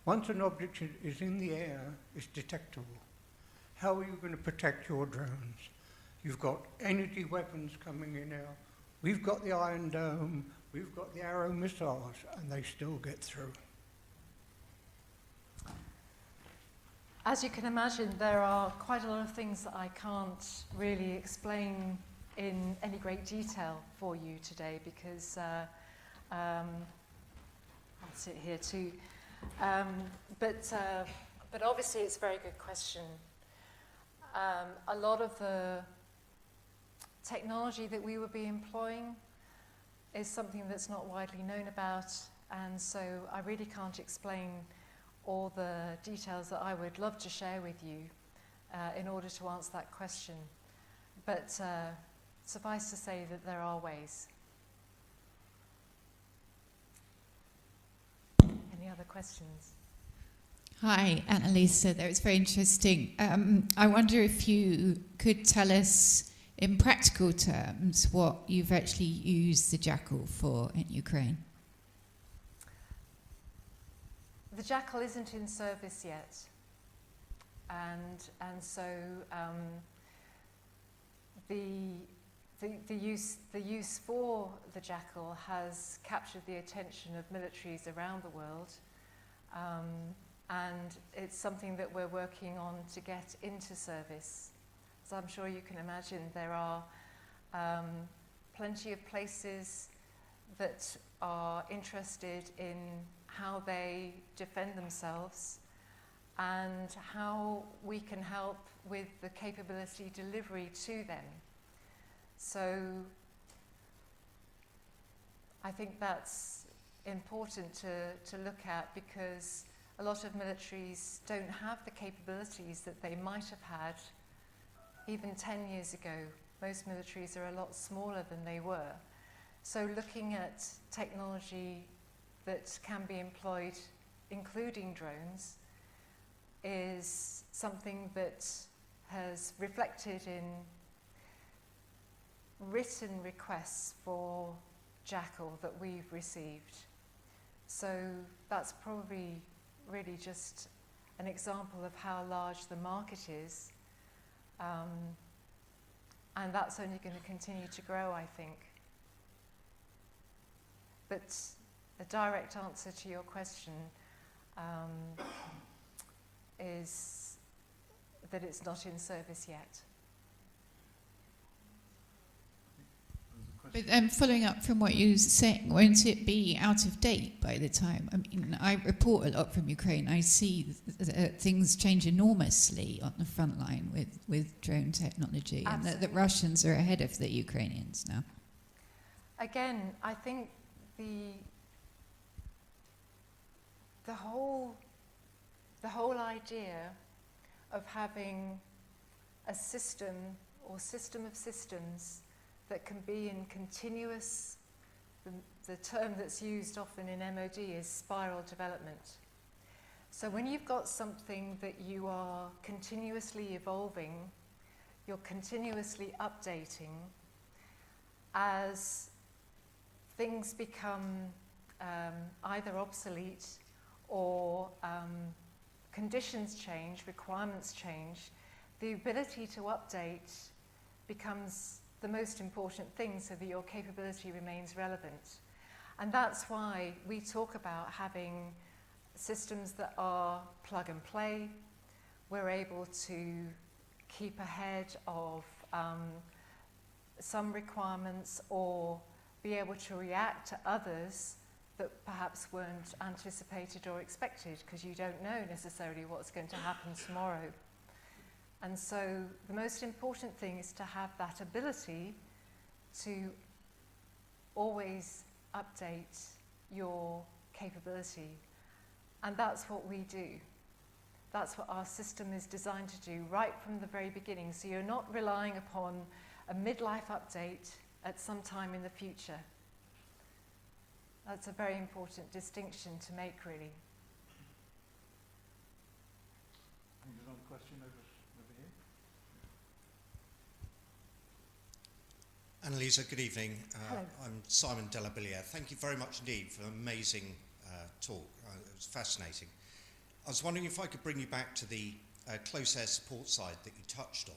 Once an object is in the air, it's detectable. How are you going to protect your drones? You've got energy weapons coming in now. We've got the Iron Dome, we've got the Arrow missiles, and they still get through. as you can imagine, there are quite a lot of things that I can't really explain in any great detail for you today, because I'll sit here too. But obviously it's a very good question. A lot of the technology that we would be employing is something that's not widely known about, and so I really can't explain all the details that I would love to share with you in order to answer that question. But suffice to say that there are ways. Any other questions? Hi, Annalisa. That was very interesting. I wonder if you could tell us in practical terms what you've actually used the Jackal for in Ukraine. The Jackal isn't in service yet, and so the use for the Jackal has captured the attention of militaries around the world, and it's something that we're working on to get into service. As I'm sure you can imagine, there are plenty of places that are interested in how they defend themselves and how we can help with the capability delivery to them. So I think that's important to look at, because a lot of militaries don't have the capabilities that they might have had even 10 years ago. Most militaries are a lot smaller than they were. So looking at technology that can be employed, including drones, is something that has reflected in written requests for Jackal that we've received. So that's probably really just an example of how large the market is. And that's only going to continue to grow, I think. But the direct answer to your question is that it's not in service yet. But following up from what you were saying, won't it be out of date by the time? I mean, I report a lot from Ukraine. I see things change enormously on the front line with drone technology. Absolutely. And that the Russians are ahead of the Ukrainians now. Again, I think the whole idea of having a system or system of systems that can be in continuous, the term that's used often in MOD is spiral development. So when you've got something that you are continuously evolving, you're continuously updating, as things become either obsolete or conditions change, requirements change, the ability to update becomes the most important thing so that your capability remains relevant. And that's why we talk about having systems that are plug and play. We're able to keep ahead of some requirements or be able to react to others that perhaps weren't anticipated or expected, because you don't know necessarily what's going to happen tomorrow. And so the most important thing is to have that ability to always update your capability. And that's what we do. That's what our system is designed to do right from the very beginning. So you're not relying upon a midlife update at some time in the future. That's a very important distinction to make, really. There's another question over here. Annalisa, good evening. Hello. I'm Simon Delabilier. Thank you very much indeed for an amazing talk. It was fascinating. I was wondering if I could bring you back to the close air support side that you touched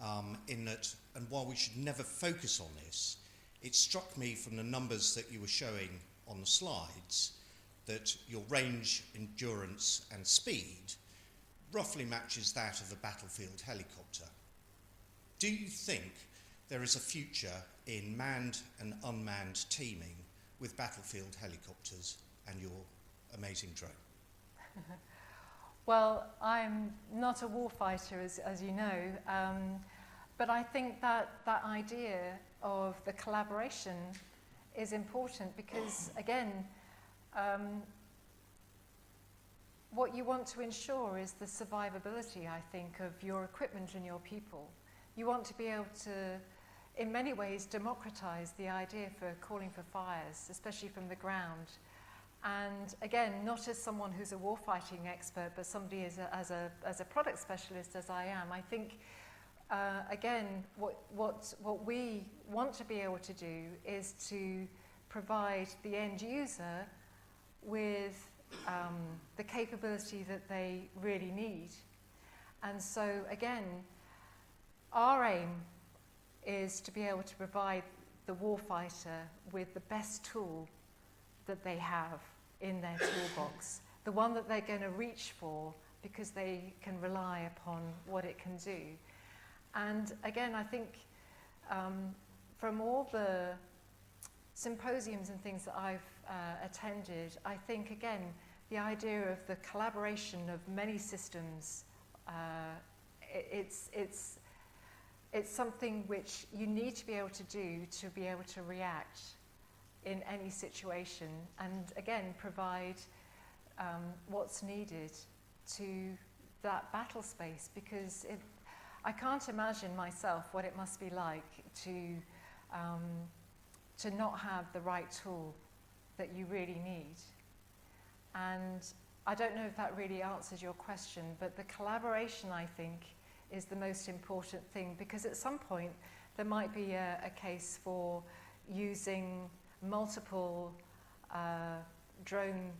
on, in that, and while we should never focus on this, it struck me from the numbers that you were showing on the slides that your range, endurance and speed roughly matches that of a battlefield helicopter. Do you think there is a future in manned and unmanned teaming with battlefield helicopters and your amazing drone? Well, I'm not a warfighter, as you know, But I think that that idea of the collaboration is important because, again, what you want to ensure is the survivability, I think, of your equipment and your people. You want to be able to, in many ways, democratize the idea for calling for fires, especially from the ground. And again, not as someone who's a warfighting expert, but somebody as a product specialist as I am, I think, again, what we want to be able to do is to provide the end user with the capability that they really need. And so, again, our aim is to be able to provide the warfighter with the best tool that they have in their toolbox, the one that they're going to reach for because they can rely upon what it can do. And again, I think from all the symposiums and things that I've attended, I think, again, the idea of the collaboration of many systems, it's something which you need to be able to do to be able to react in any situation and, again, provide what's needed to that battle space, because I can't imagine myself what it must be like to not have the right tool that you really need. And I don't know if that really answers your question, but the collaboration, I think, is the most important thing, because at some point there might be a case for using multiple drone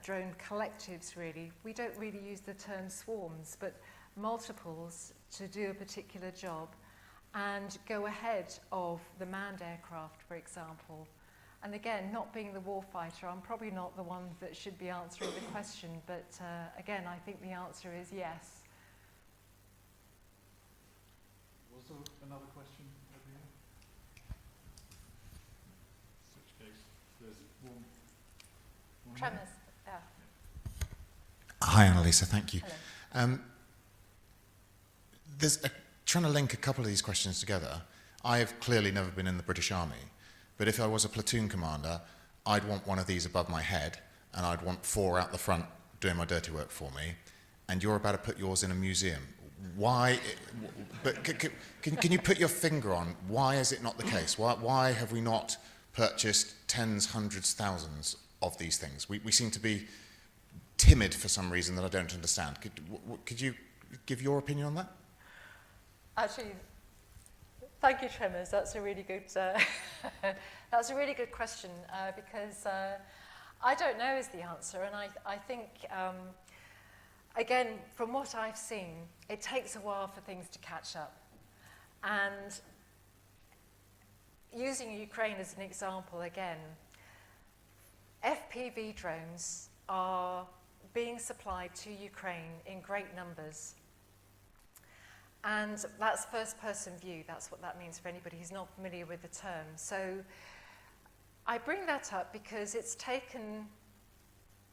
collectives, really. We don't really use the term swarms, but multiples to do a particular job and go ahead of the manned aircraft, for example. And again, not being the warfighter, I'm probably not the one that should be answering the question, but again, I think the answer is yes. Was there another question over here? In which case, there's one Tremors, yeah. Hi, Annalisa, thank you. Hello. Trying to link a couple of these questions together. I have clearly never been in the British Army, but if I was a platoon commander, I'd want one of these above my head, and I'd want 4 out the front doing my dirty work for me, and you're about to put yours in a museum. Why? But can you put your finger on why is it not the case? Why have we not purchased tens, hundreds, thousands of these things? We seem to be timid for some reason that I don't understand. Could you give your opinion on that? Actually, thank you, Tremors. That's a really good. That's a really good question because I don't know is the answer, and I think again, from what I've seen, it takes a while for things to catch up. And using Ukraine as an example again, FPV drones are being supplied to Ukraine in great numbers. And that's first-person view. That's what that means for anybody who's not familiar with the term. So I bring that up because it's taken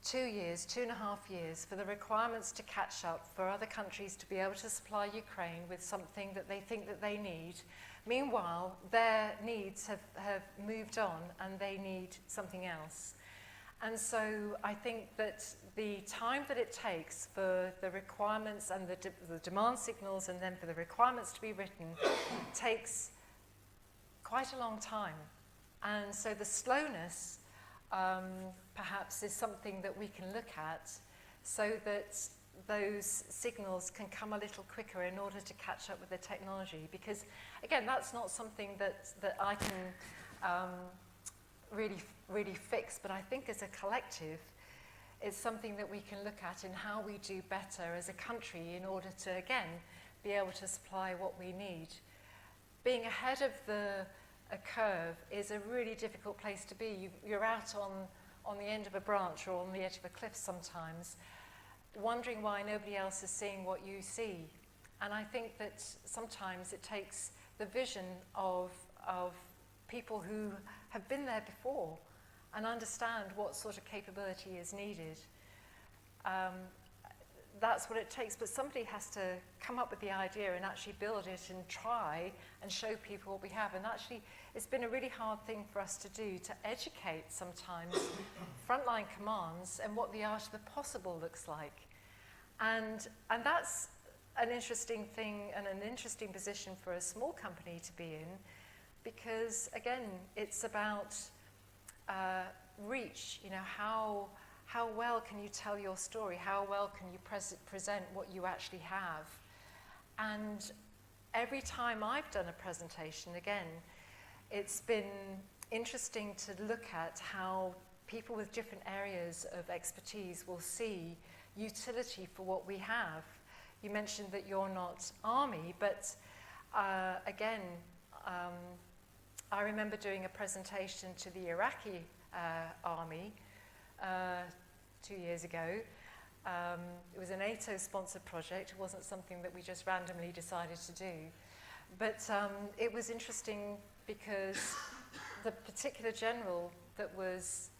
2 years, 2.5 years, for the requirements to catch up, for other countries to be able to supply Ukraine with something that they think that they need. Meanwhile, their needs have moved on and they need something else. And so I think that the time that it takes for the requirements and the demand signals and then for the requirements to be written takes quite a long time. And so the slowness perhaps is something that we can look at so that those signals can come a little quicker in order to catch up with the technology. Because again, that's not something that I can really fix, but I think as a collective, it's something that we can look at in how we do better as a country in order to, again, be able to supply what we need. Being ahead of a curve is a really difficult place to be. You're out on the end of a branch or on the edge of a cliff sometimes, wondering why nobody else is seeing what you see. And I think that sometimes it takes the vision of people who have been there before and understand what sort of capability is needed. that's what it takes, but somebody has to come up with the idea and actually build it and try and show people what we have. And actually, it's been a really hard thing for us to do, to educate sometimes frontline commands and what the art of the possible looks like. And that's an interesting thing and an interesting position for a small company to be in, because again, it's about reach. You know, how well can you tell your story? How well can you present what you actually have? And every time I've done a presentation, again, it's been interesting to look at how people with different areas of expertise will see utility for what we have. You mentioned that you're not Army, but again, I remember doing a presentation to the Iraqi Army 2 years ago. It was a NATO-sponsored project. It wasn't something that we just randomly decided to do. But it was interesting because the particular general that was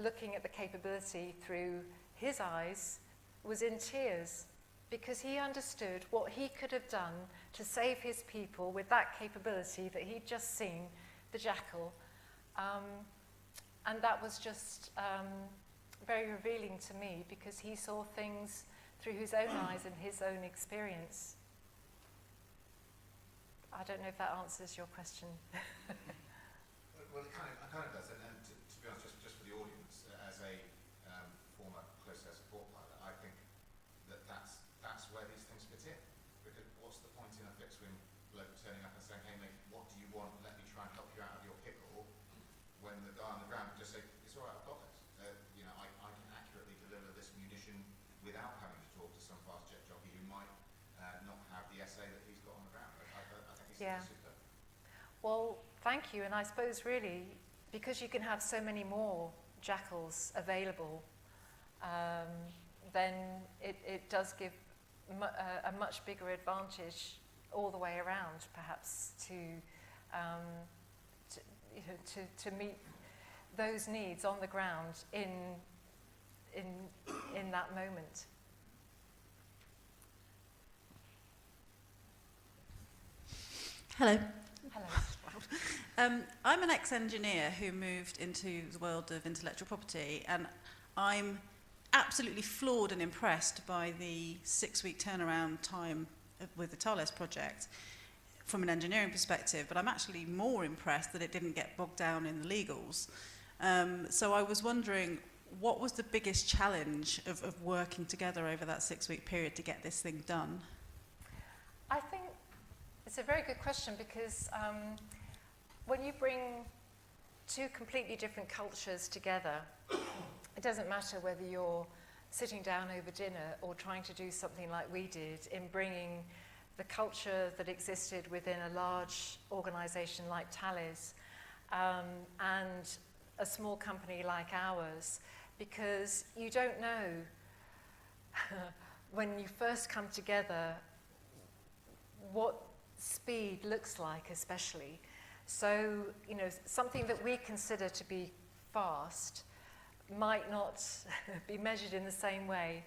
looking at the capability through his eyes was in tears, because he understood what he could have done to save his people with that capability that he'd just seen, the Jackal. And that was just very revealing to me, because he saw things through his own eyes and his own experience. I don't know if that answers your question. Well, it kind of does, and to be honest, just for the audience, as a former close air support pilot, I think that's where these things fit in. Because what's the point in a fixed wing bloke turning up and saying, "Hey mate, what do you want? Let me try and help you out of your pickle," when the guy on the ground would just say, "It's all right, I've got this. You know, I can accurately deliver this munition without having to talk to some fast jet jockey who might not have the essay that he's got on the ground." I think it's super. Well, thank you. And I suppose really, because you can have so many more Jackals available, then it does give a much bigger advantage all the way around, perhaps, to meet those needs on the ground in that moment. Hello. Hello. I'm an ex-engineer who moved into the world of intellectual property, and I'm absolutely floored and impressed by the 6-week turnaround time with the Thales project from an engineering perspective, but I'm actually more impressed that it didn't get bogged down in the legals. So I was wondering, what was the biggest challenge of working together over that 6-week period to get this thing done? I think it's a very good question, because when you bring two completely different cultures together, it doesn't matter whether you're sitting down over dinner or trying to do something like we did in bringing the culture that existed within a large organization like Thales and a small company like ours, because you don't know when you first come together what speed looks like, especially. So, you know, something that we consider to be fast might not be measured in the same way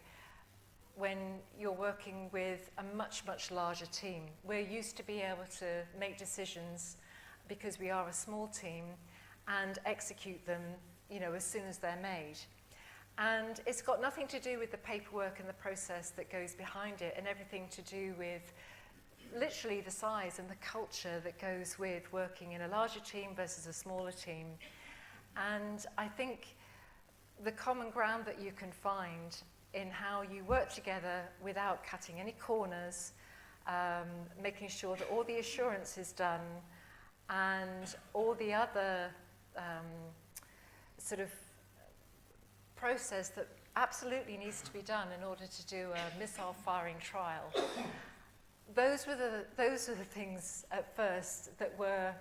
when you're working with a much, much larger team. We're used to be able to make decisions because we are a small team and execute them, you know, as soon as they're made. And it's got nothing to do with the paperwork and the process that goes behind it, and everything to do with literally the size and the culture that goes with working in a larger team versus a smaller team. And I think the common ground that you can find in how you work together without cutting any corners, making sure that all the assurance is done, and all the other sort of process that absolutely needs to be done in order to do a missile firing trial. Those were the things at first that were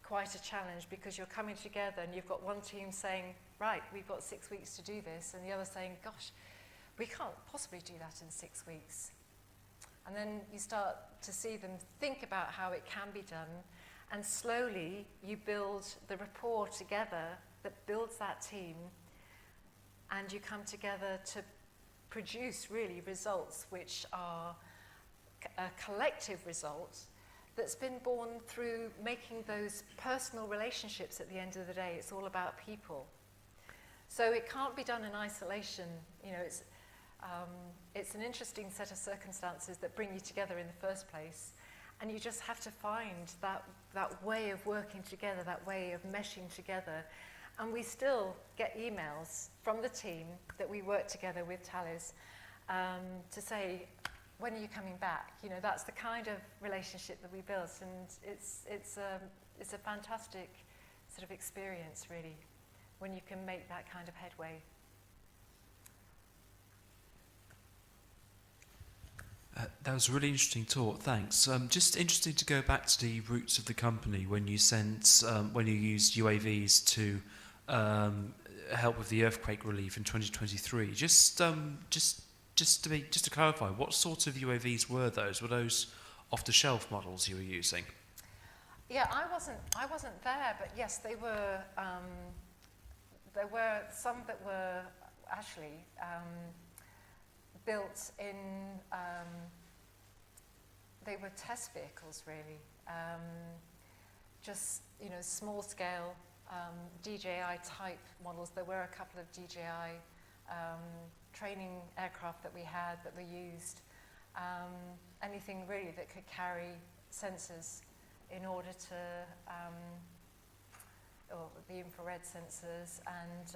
quite a challenge, because you're coming together and you've got one team saying, right, we've got 6 weeks to do this, and the other saying, gosh, we can't possibly do that in 6 weeks. And then you start to see them think about how it can be done, and slowly you build the rapport together that builds that team, and you come together to produce really results which are a collective result that's been born through making those personal relationships at the end of the day. It's all about people. So it can't be done in isolation. You know, it's an interesting set of circumstances that bring you together in the first place. And you just have to find that way of working together, that way of meshing together. And we still get emails from the team that we work together with Thales to say, when are you coming back? You know, that's the kind of relationship that we built, and it's a fantastic sort of experience, really, when you can make that kind of headway. That was a really interesting talk, thanks. Just interested to go back to the roots of the company when you when you used UAVs to help with the earthquake relief in 2023. Just to clarify, what sort of UAVs were those? Were those off-the-shelf models you were using? Yeah, I wasn't there, but yes, they were. There were some that were actually built in. They were test vehicles, really. Just, you know, small scale DJI type models. There were a couple of DJI training aircraft that we had that were used. Anything really that could carry sensors in order to, or the infrared sensors, and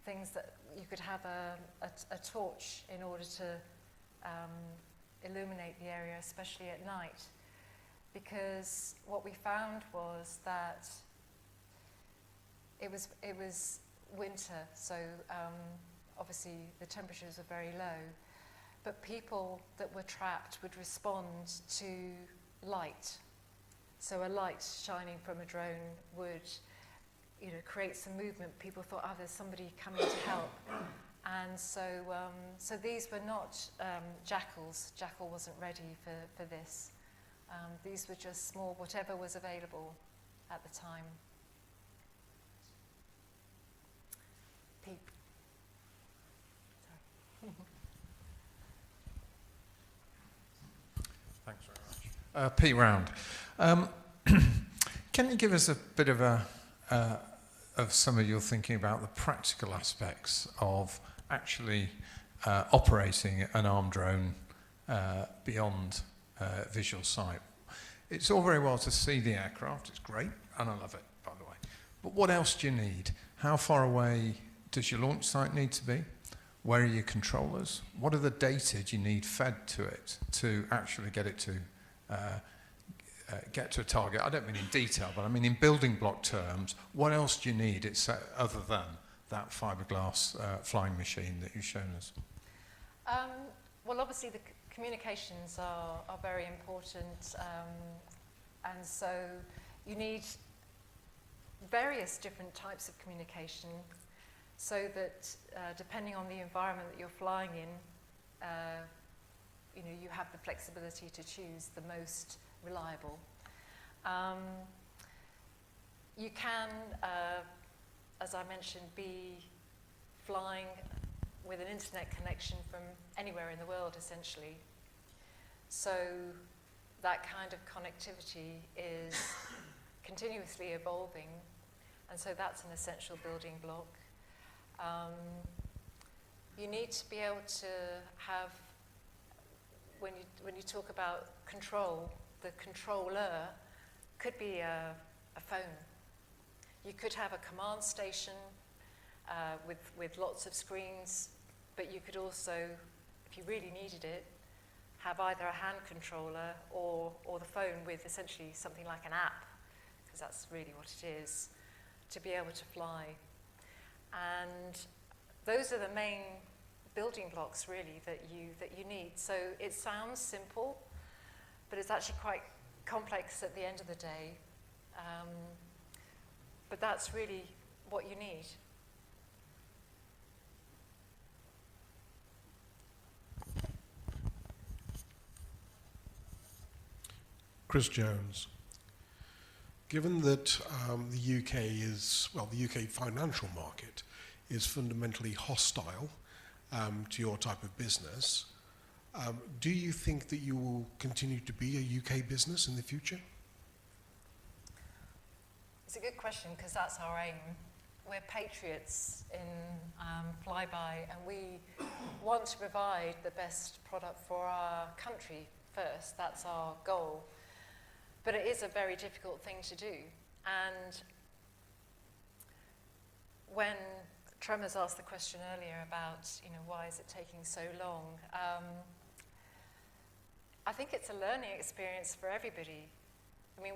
things that you could have a torch in order to illuminate the area, especially at night. Because what we found was that it was winter, so obviously the temperatures are very low, but people that were trapped would respond to light. So a light shining from a drone would, you know, create some movement. People thought, oh, there's somebody coming to help. And so these were not jackals. Jackal wasn't ready for this. These were just small, whatever was available at the time. Pete. Sorry. Thanks very much. Pete Round. Can you give us a bit of of some of your thinking about the practical aspects of actually operating an armed drone beyond visual sight? It's all very well to see the aircraft, it's great, and I love it, by the way. But what else do you need? How far away does your launch site need to be? Where are your controllers? What are the data you need fed to it to actually get it to get to a target? I don't mean in detail, but I mean in building block terms. What else do you need other than that fiberglass flying machine that you've shown us? Well, obviously the communications are very important, and so you need various different types of communication, so that depending on the environment that you're flying in, you know, you have the flexibility to choose the most reliable. You can, as I mentioned, be flying with an internet connection from anywhere in the world, essentially. So that kind of connectivity is continuously evolving, and so that's an essential building block. You need to be able to have, when you talk about control, the controller could be a phone. You could have a command station with lots of screens, but you could also, if you really needed it, have either a hand controller or the phone with essentially something like an app, because that's really what it is, to be able to fly. And those are the main building blocks really that you need. So it sounds simple, but it's actually quite complex at the end of the day. But that's really what you need. Chris Jones. Given that the UK is, well, the UK financial market is fundamentally hostile to your type of business. Do you think that you will continue to be a UK business in the future? It's a good question, because that's our aim. We're patriots in FLYBY, and we want to provide the best product for our country first. That's our goal. But it is a very difficult thing to do. And when Tremors asked the question earlier about, why is it taking so long? I think it's a learning experience for everybody. I mean,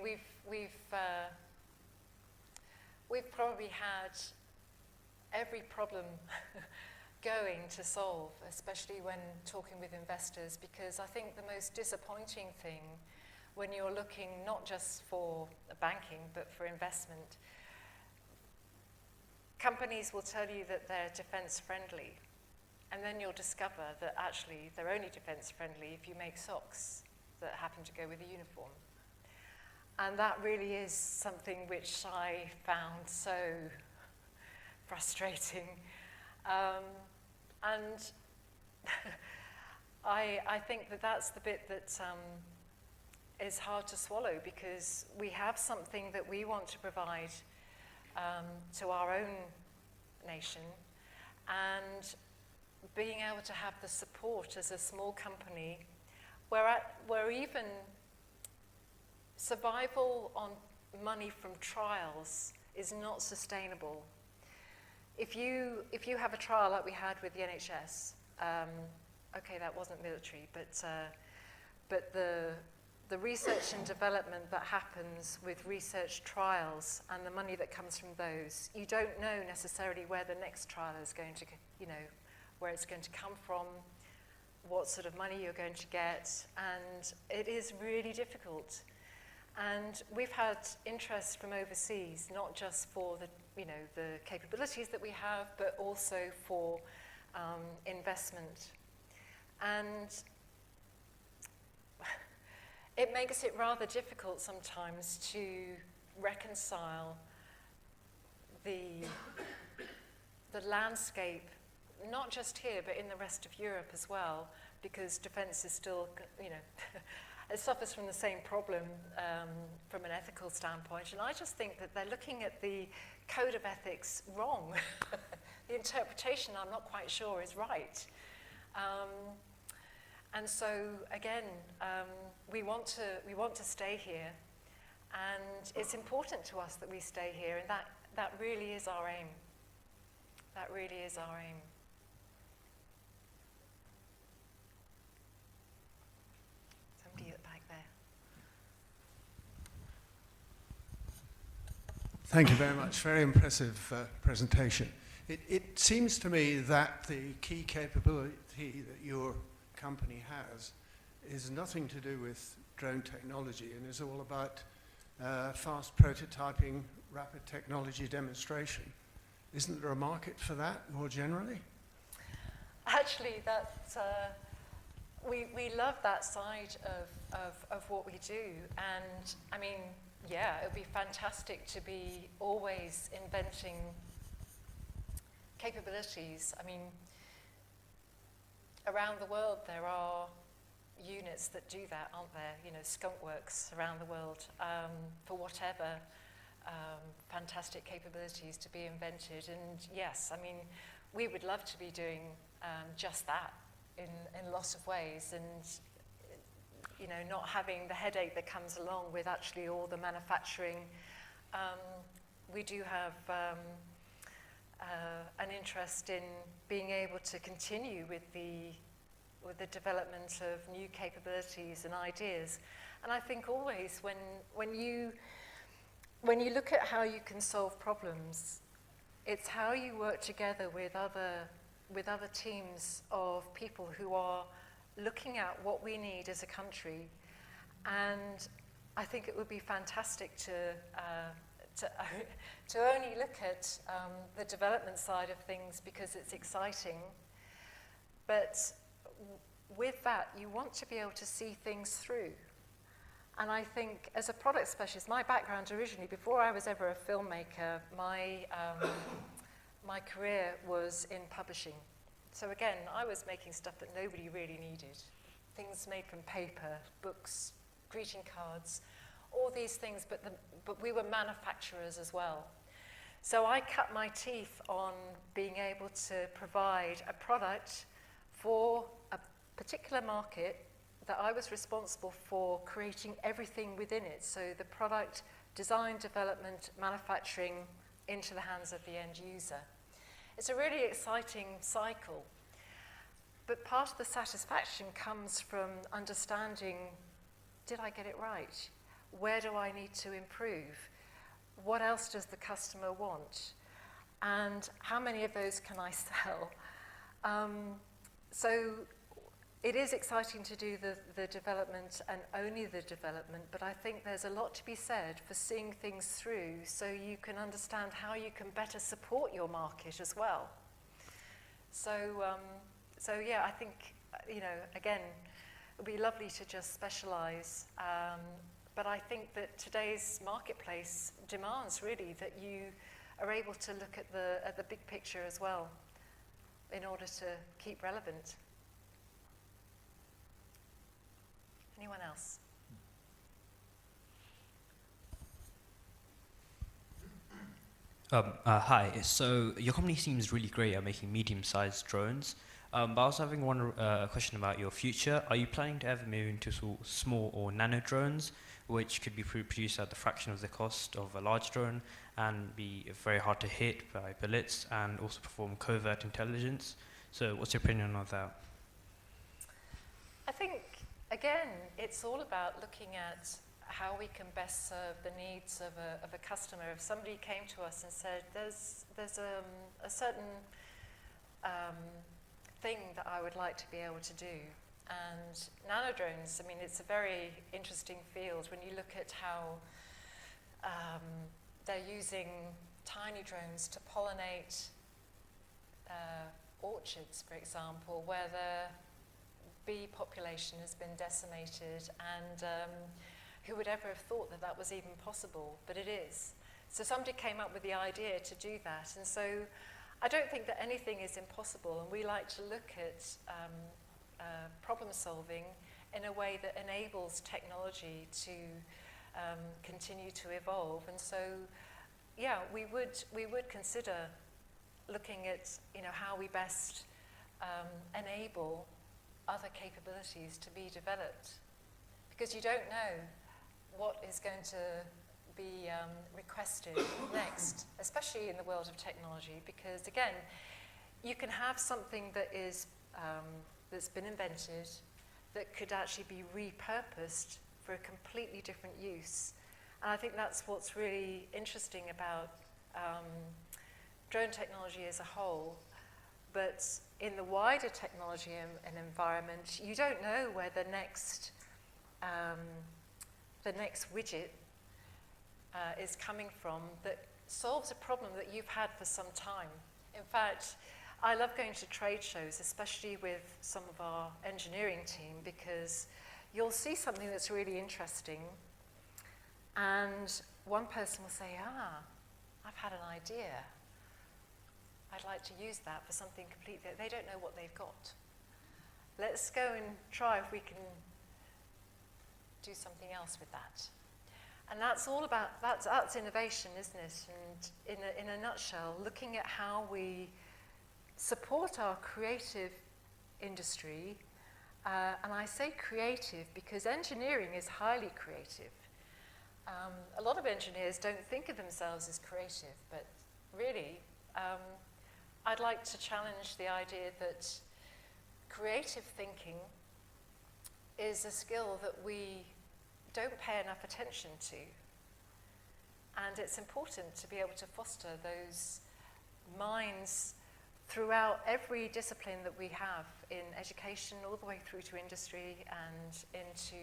we've probably had every problem going to solve, especially when talking with investors, because I think the most disappointing thing when you're looking not just for banking, but for investment, companies will tell you that they're defense friendly, and then you'll discover that actually they're only defense friendly if you make socks that happen to go with the uniform. And that really is something which I found so frustrating. And I think that that's the bit that is hard to swallow, because we have something that we want to provide to our own nation, and being able to have the support as a small company where even survival on money from trials is not sustainable. If you have a trial like we had with the NHS, okay, that wasn't military, but the research and development that happens with research trials and the money that comes from those, you don't know necessarily where the next trial is going to, where it's going to come from, what sort of money you're going to get, and it is really difficult. And we've had interest from overseas, not just for the capabilities that we have, but also for investment. And it makes it rather difficult sometimes to reconcile the landscape, not just here, but in the rest of Europe as well, because defence is still, it suffers from the same problem from an ethical standpoint. And I just think that they're looking at the code of ethics wrong. The interpretation, I'm not quite sure, is right. And so, again, we want to stay here, and it's important to us that we stay here, and that really is our aim. That really is our aim. Somebody at the back there. Thank you very much. Very impressive presentation. It seems to me that the key capability that your company has is nothing to do with drone technology, and is all about fast prototyping, rapid technology demonstration. Isn't there a market for that more generally? Actually, we love that side of what we do, and I mean, yeah, it would be fantastic to be always inventing capabilities. I mean, around the world there are units that do that, aren't there? Skunk works around the world for whatever fantastic capabilities to be invented. And yes, I mean, we would love to be doing just that in lots of ways, and not having the headache that comes along with actually all the manufacturing. We do have an interest in being able to continue with the development of new capabilities and ideas. And I think always when you look at how you can solve problems, it's how you work together with other teams of people who are looking at what we need as a country. And I think it would be fantastic to only look at the development side of things because it's exciting. But with that, you want to be able to see things through. And I think as a product specialist, my background originally, before I was ever a filmmaker, my career was in publishing. So again, I was making stuff that nobody really needed. Things made from paper, books, greeting cards, all these things, but we were manufacturers as well. So I cut my teeth on being able to provide a product for a particular market that I was responsible for creating everything within it. So the product, design, development, manufacturing into the hands of the end user. It's a really exciting cycle. But part of the satisfaction comes from understanding, did I get it right? Where do I need to improve? What else does the customer want? And how many of those can I sell? So it is exciting to do the development and only the development, but I think there's a lot to be said for seeing things through so you can understand how you can better support your market as well. So yeah, I think, again, it would be lovely to just specialize, but I think that today's marketplace demands really that you are able to look at the big picture as well in order to keep relevant. Anyone else? Hi. So your company seems really great at making medium-sized drones, but I was having one question about your future. Are you planning to ever move into small or nano drones, which could be produced at the fraction of the cost of a large drone and be very hard to hit by bullets and also perform covert intelligence? So what's your opinion on that? I think, again, it's all about looking at how we can best serve the needs of a customer. If somebody came to us and said, there's a certain thing that I would like to be able to do, and nano drones, I mean, it's a very interesting field when you look at how they're using tiny drones to pollinate orchards, for example, where the bee population has been decimated, and who would ever have thought that that was even possible, but it is. So somebody came up with the idea to do that, and so I don't think that anything is impossible, and we like to look at problem solving in a way that enables technology to continue to evolve. And so, yeah, we would consider looking at how we best enable other capabilities to be developed, because you don't know what is going to be requested next, especially in the world of technology, because again, you can have something that is that's been invented that could actually be repurposed for a completely different use. And I think that's what's really interesting about drone technology as a whole. But in the wider technology and environment, you don't know where the next widget is coming from that solves a problem that you've had for some time. In fact, I love going to trade shows, especially with some of our engineering team, because you'll see something that's really interesting, and one person will say, I've had an idea. I'd like to use that for something completely. They don't know what they've got. Let's go and try if we can do something else with that. And that's all about, that's innovation, isn't it? And in a nutshell, looking at how we support our creative industry, and I say creative because engineering is highly creative. A lot of engineers don't think of themselves as creative, but really, I'd like to challenge the idea that creative thinking is a skill that we don't pay enough attention to. And it's important to be able to foster those minds throughout every discipline that we have in education, all the way through to industry and into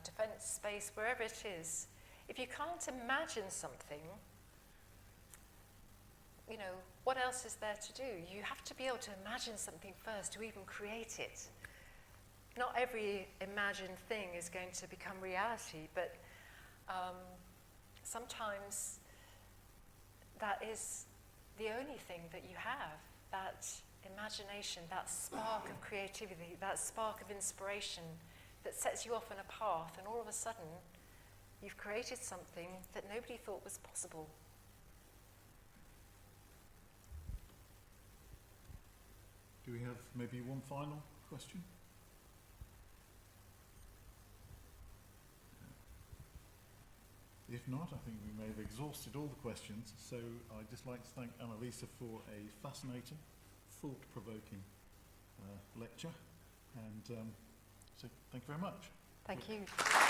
defense space, wherever it is. If you can't imagine something, what else is there to do? You have to be able to imagine something first to even create it. Not every imagined thing is going to become reality, but sometimes that is the only thing that you have, that imagination, that spark of creativity, that spark of inspiration that sets you off on a path, and all of a sudden you've created something that nobody thought was possible. Do we have maybe one final question? If not, I think we may have exhausted all the questions, so I'd just like to thank Annalisa for a fascinating, thought-provoking lecture, and so thank you very much. Thank you.